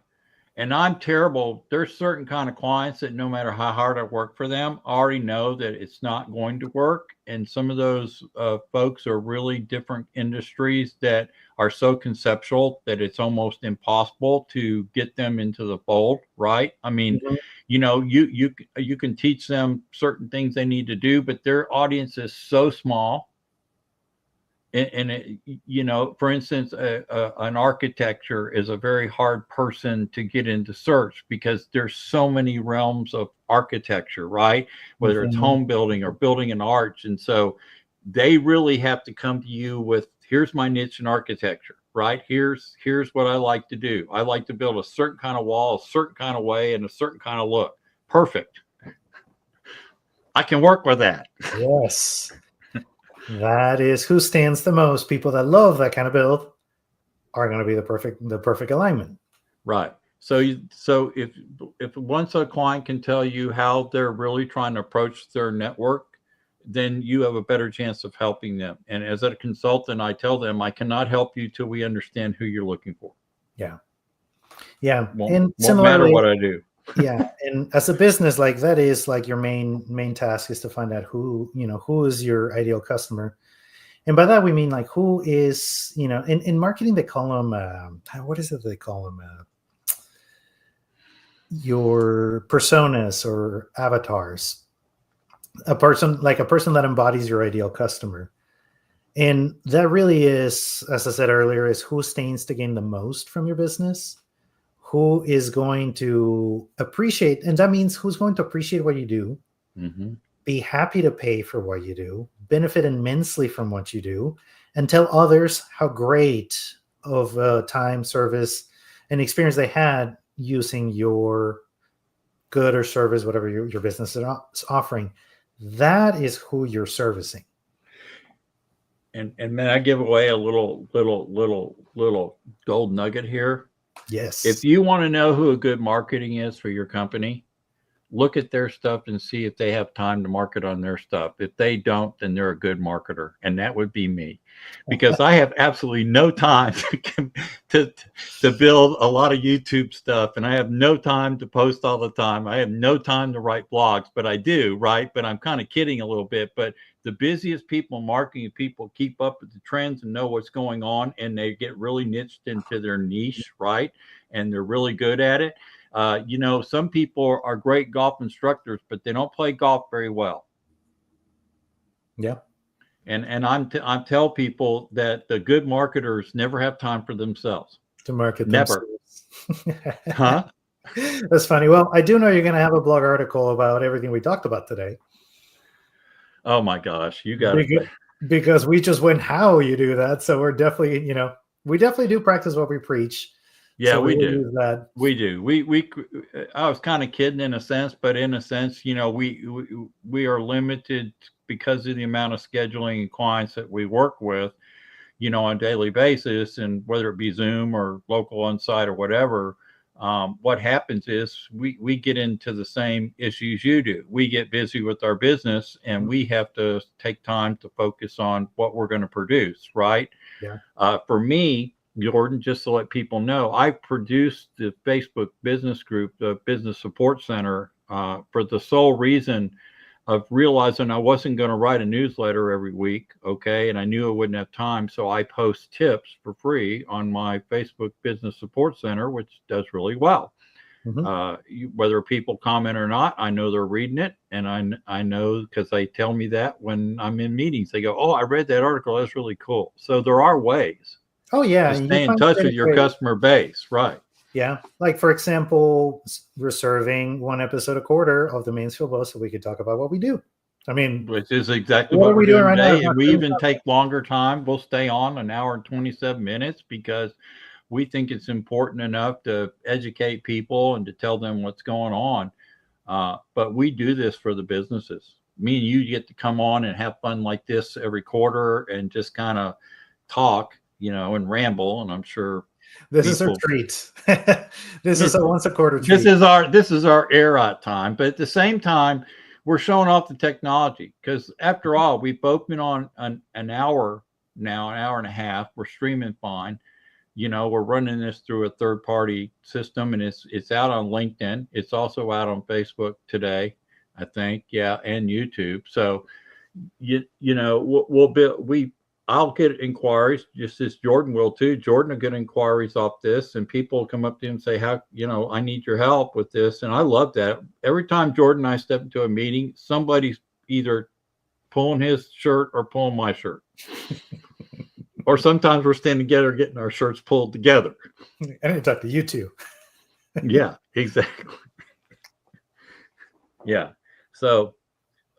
And I'm terrible. There's certain kind of clients that no matter how hard I work for them, I already know that it's not going to work. And some of those folks are really different industries that are so conceptual that it's almost impossible to get them into the fold. Right. I mean, you know, you can teach them certain things they need to do, but their audience is so small. And it, you know, for instance, an architecture is a very hard person to get into search because there's so many realms of architecture, right? Whether it's home building or building an arch. And so they really have to come to you with, here's my niche in architecture. right? Here's what I like to do. I like to build a certain kind of wall, a certain kind of way, and a certain kind of look. Perfect. I can work with that. Yes. That is who stands the most. People that love that kind of build are going to be the perfect alignment. Right. So if once a client can tell you how they're really trying to approach their network, then you have a better chance of helping them. And as a consultant, I tell them I cannot help you till we understand who you're looking for. Yeah. Yeah. Won't matter what I do. Yeah. And as a business, like that is like your main task is to find out who is your ideal customer. And by that, we mean like who is, in marketing, they call them, what is it they call them? Your personas or avatars. A person that embodies your ideal customer. And that really is, as I said earlier, is who stands to gain the most from your business, who is going to appreciate, and that means who's going to appreciate what you do, be happy to pay for what you do, benefit immensely from what you do, and tell others how great of time, service, and experience they had using your good or service, whatever your business is offering. That is who you're servicing. And man, I give away a little gold nugget here. Yes. If you want to know who a good marketing is for your company, look at their stuff and see if they have time to market on their stuff. If they don't, then they're a good marketer. And that would be me, because I have absolutely no time to build a lot of YouTube stuff. And I have no time to post all the time. I have no time to write blogs, but I do, right? But I'm kind of kidding a little bit. But the busiest people in marketing, people keep up with the trends and know what's going on, and they get really niched into their niche, right? And they're really good at it. Some people are great golf instructors, but they don't play golf very well. Yeah. And I tell people that the good marketers never have time for themselves. To market never. Huh? That's funny. Well, I do know you're going to have a blog article about everything we talked about today. Oh my gosh, you got it. Because we just went how you do that. So we're definitely, we definitely do practice what we preach. Yeah, so we do. That. We do. I was kind of kidding in a sense, but in a sense, we are limited because of the amount of scheduling and clients that we work with, on a daily basis, and whether it be Zoom or local on-site or whatever. What happens is we get into the same issues you do. We get busy with our business, and we have to take time to focus on what we're going to produce, right? Yeah. For me, Jordan, just to let people know, I produced the Facebook business group, the Business Support Center, for the sole reason of realizing I wasn't going to write a newsletter every week, okay? And I knew I wouldn't have time, so I post tips for free on my Facebook Business Support Center, which does really well. Whether people comment or not, I know they're reading it, and I know because they tell me that when I'm in meetings. They go, "Oh, I read that article. That's really cool." So there are ways. Oh yeah, to stay in touch with your customer base, right? Yeah, like for example, we're serving one episode a quarter of the Mansfield Buzz, so we could talk about what we do. I mean, which is exactly what we're doing right today. And we even take longer time. We'll stay on an hour and 27 minutes because we think it's important enough to educate people and to tell them what's going on. But we do this for the businesses. Me and you get to come on and have fun like this every quarter and just kind of talk, and ramble. And I'm sure this is our treat. This is a once a quarter treat. This is our air out time. But at the same time, we're showing off the technology because after all, we've both been on an hour now, an hour and a half. We're streaming fine. We're running this through a third party system, and it's out on LinkedIn. It's also out on Facebook today, I think. Yeah. And YouTube. So, I'll get inquiries just as Jordan will too. Jordan will get inquiries off this, and people will come up to him and say, I need your help with this. And I love that. Every time Jordan and I step into a meeting, somebody's either pulling his shirt or pulling my shirt. Or sometimes we're standing together getting our shirts pulled together. I need to talk to you too. Yeah, exactly. Yeah. So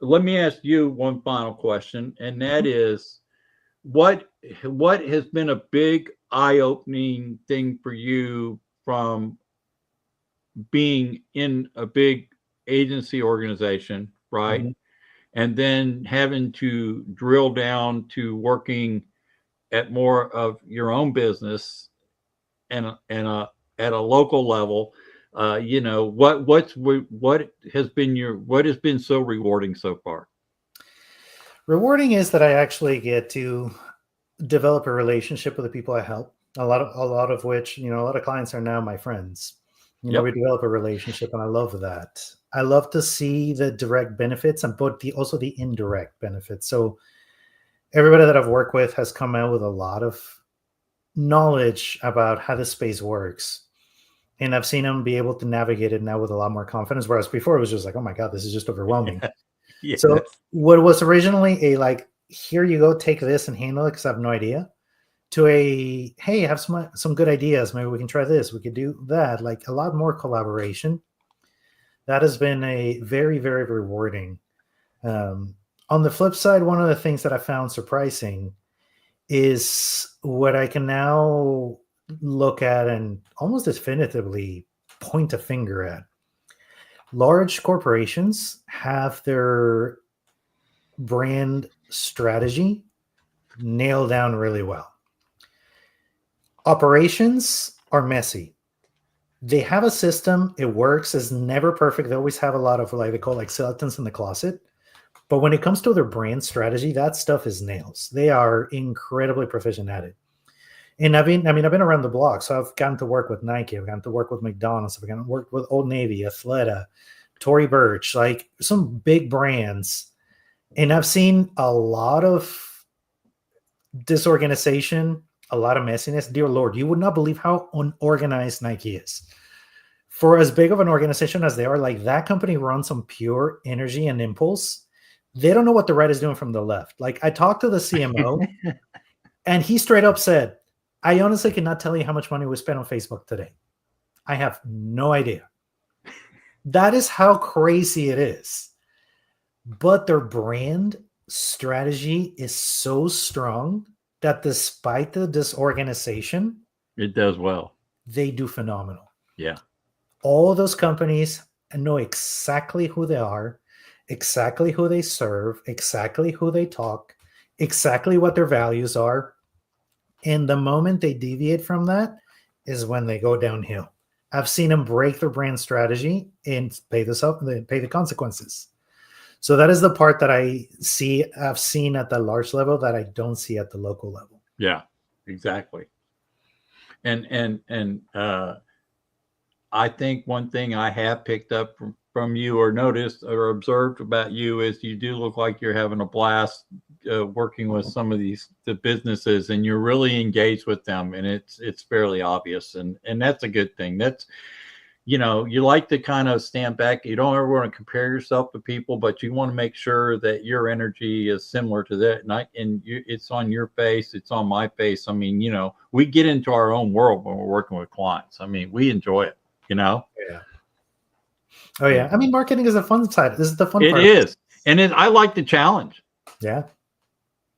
let me ask you one final question, and that is, what has been a big eye-opening thing for you from being in a big agency organization, right? Mm-hmm. And then having to drill down to working at more of your own business and at a local level. What has been so rewarding so far? Rewarding is that I actually get to develop a relationship with the people I help. A lot of which, a lot of clients are now my friends. Yep. We develop a relationship, and I love that. I love to see the direct benefits and also the indirect benefits. So everybody that I've worked with has come out with a lot of knowledge about how this space works. And I've seen them be able to navigate it now with a lot more confidence. Whereas before it was just like, oh my God, this is just overwhelming. Yes. So what was originally a like, here you go, take this and handle it because I have no idea, to a, hey, I have some good ideas. Maybe we can try this. We could do that. Like a lot more collaboration. That has been a very, very rewarding. On the flip side, one of the things that I found surprising is what I can now look at and almost definitively point a finger at. Large corporations have their brand strategy nailed down really well. Operations are messy. They have a system. It works. It's never perfect. They always have a lot of like they call like skeletons in the closet. But when it comes to their brand strategy, that stuff is nails. They are incredibly proficient at it. And I've been around the block. So I've gotten to work with Nike. I've gotten to work with McDonald's. I've gotten to work with Old Navy, Athleta, Tory Burch, like some big brands. And I've seen a lot of disorganization, a lot of messiness. Dear Lord, you would not believe how unorganized Nike is. For as big of an organization as they are, like that company runs on pure energy and impulse. They don't know what the right is doing from the left. Like I talked to the CMO and he straight up said, I honestly cannot tell you how much money was spent on Facebook today. I have no idea. That is how crazy it is. But their brand strategy is so strong that despite the disorganization, it does well. They do phenomenal. Yeah. All of those companies know exactly who they are, exactly who they serve, exactly who they talk, exactly what their values are. And the moment they deviate from that is when they go downhill. I've seen them break their brand strategy and pay the consequences. So that is the part that I've seen at the large level that I don't see at the local level. Yeah, exactly. And I think one thing I have picked up from you or noticed or observed about you is you do look like you're having a blast working with some of the businesses, and you're really engaged with them, and it's fairly obvious, and that's a good thing. That's, you like to kind of stand back. You don't ever want to compare yourself to people, but you want to make sure that your energy is similar to that. It's on your face. It's on my face. I mean, we get into our own world when we're working with clients. I mean, we enjoy it, Yeah. Oh yeah. I mean, marketing is a fun side. This is the fun part. It is. And I like the challenge. Yeah.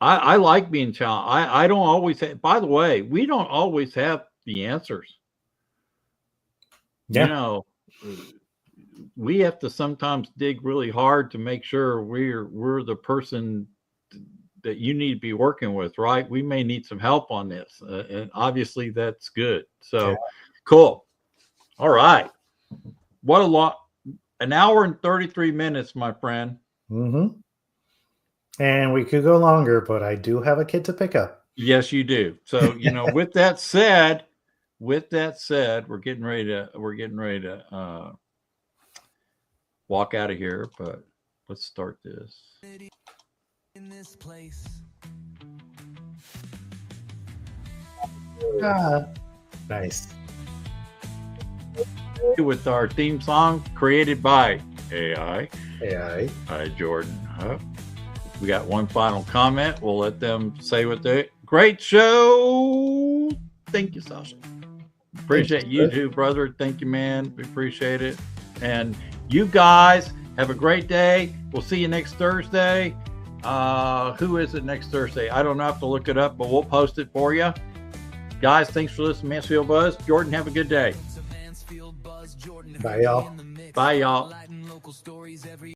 I like being challenged. I don't always have, by the way, we don't always have the answers. Yeah. We have to sometimes dig really hard to make sure we're the person that you need to be working with, right? We may need some help on this, and obviously that's good. So cool. All right. What a lot. An hour and 33 minutes, my friend. Mm-hmm. And we could go longer, but I do have a kid to pick up. Yes, you do. So, with that said, we're getting ready to walk out of here, but let's start this. In this place. Nice. With our theme song created by AI. AI. Jordan Hough. We got one final comment. We'll let them say what they. Great show. Thank you, Sasha. Appreciate you too, brother. Thank you, man. We appreciate it. And you guys have a great day. We'll see you next Thursday. Who is it next Thursday? I don't have to look it up, but we'll post it for you. Guys, thanks for listening to Mansfield Buzz. Jordan, have a good day. Bye, y'all. Bye, y'all.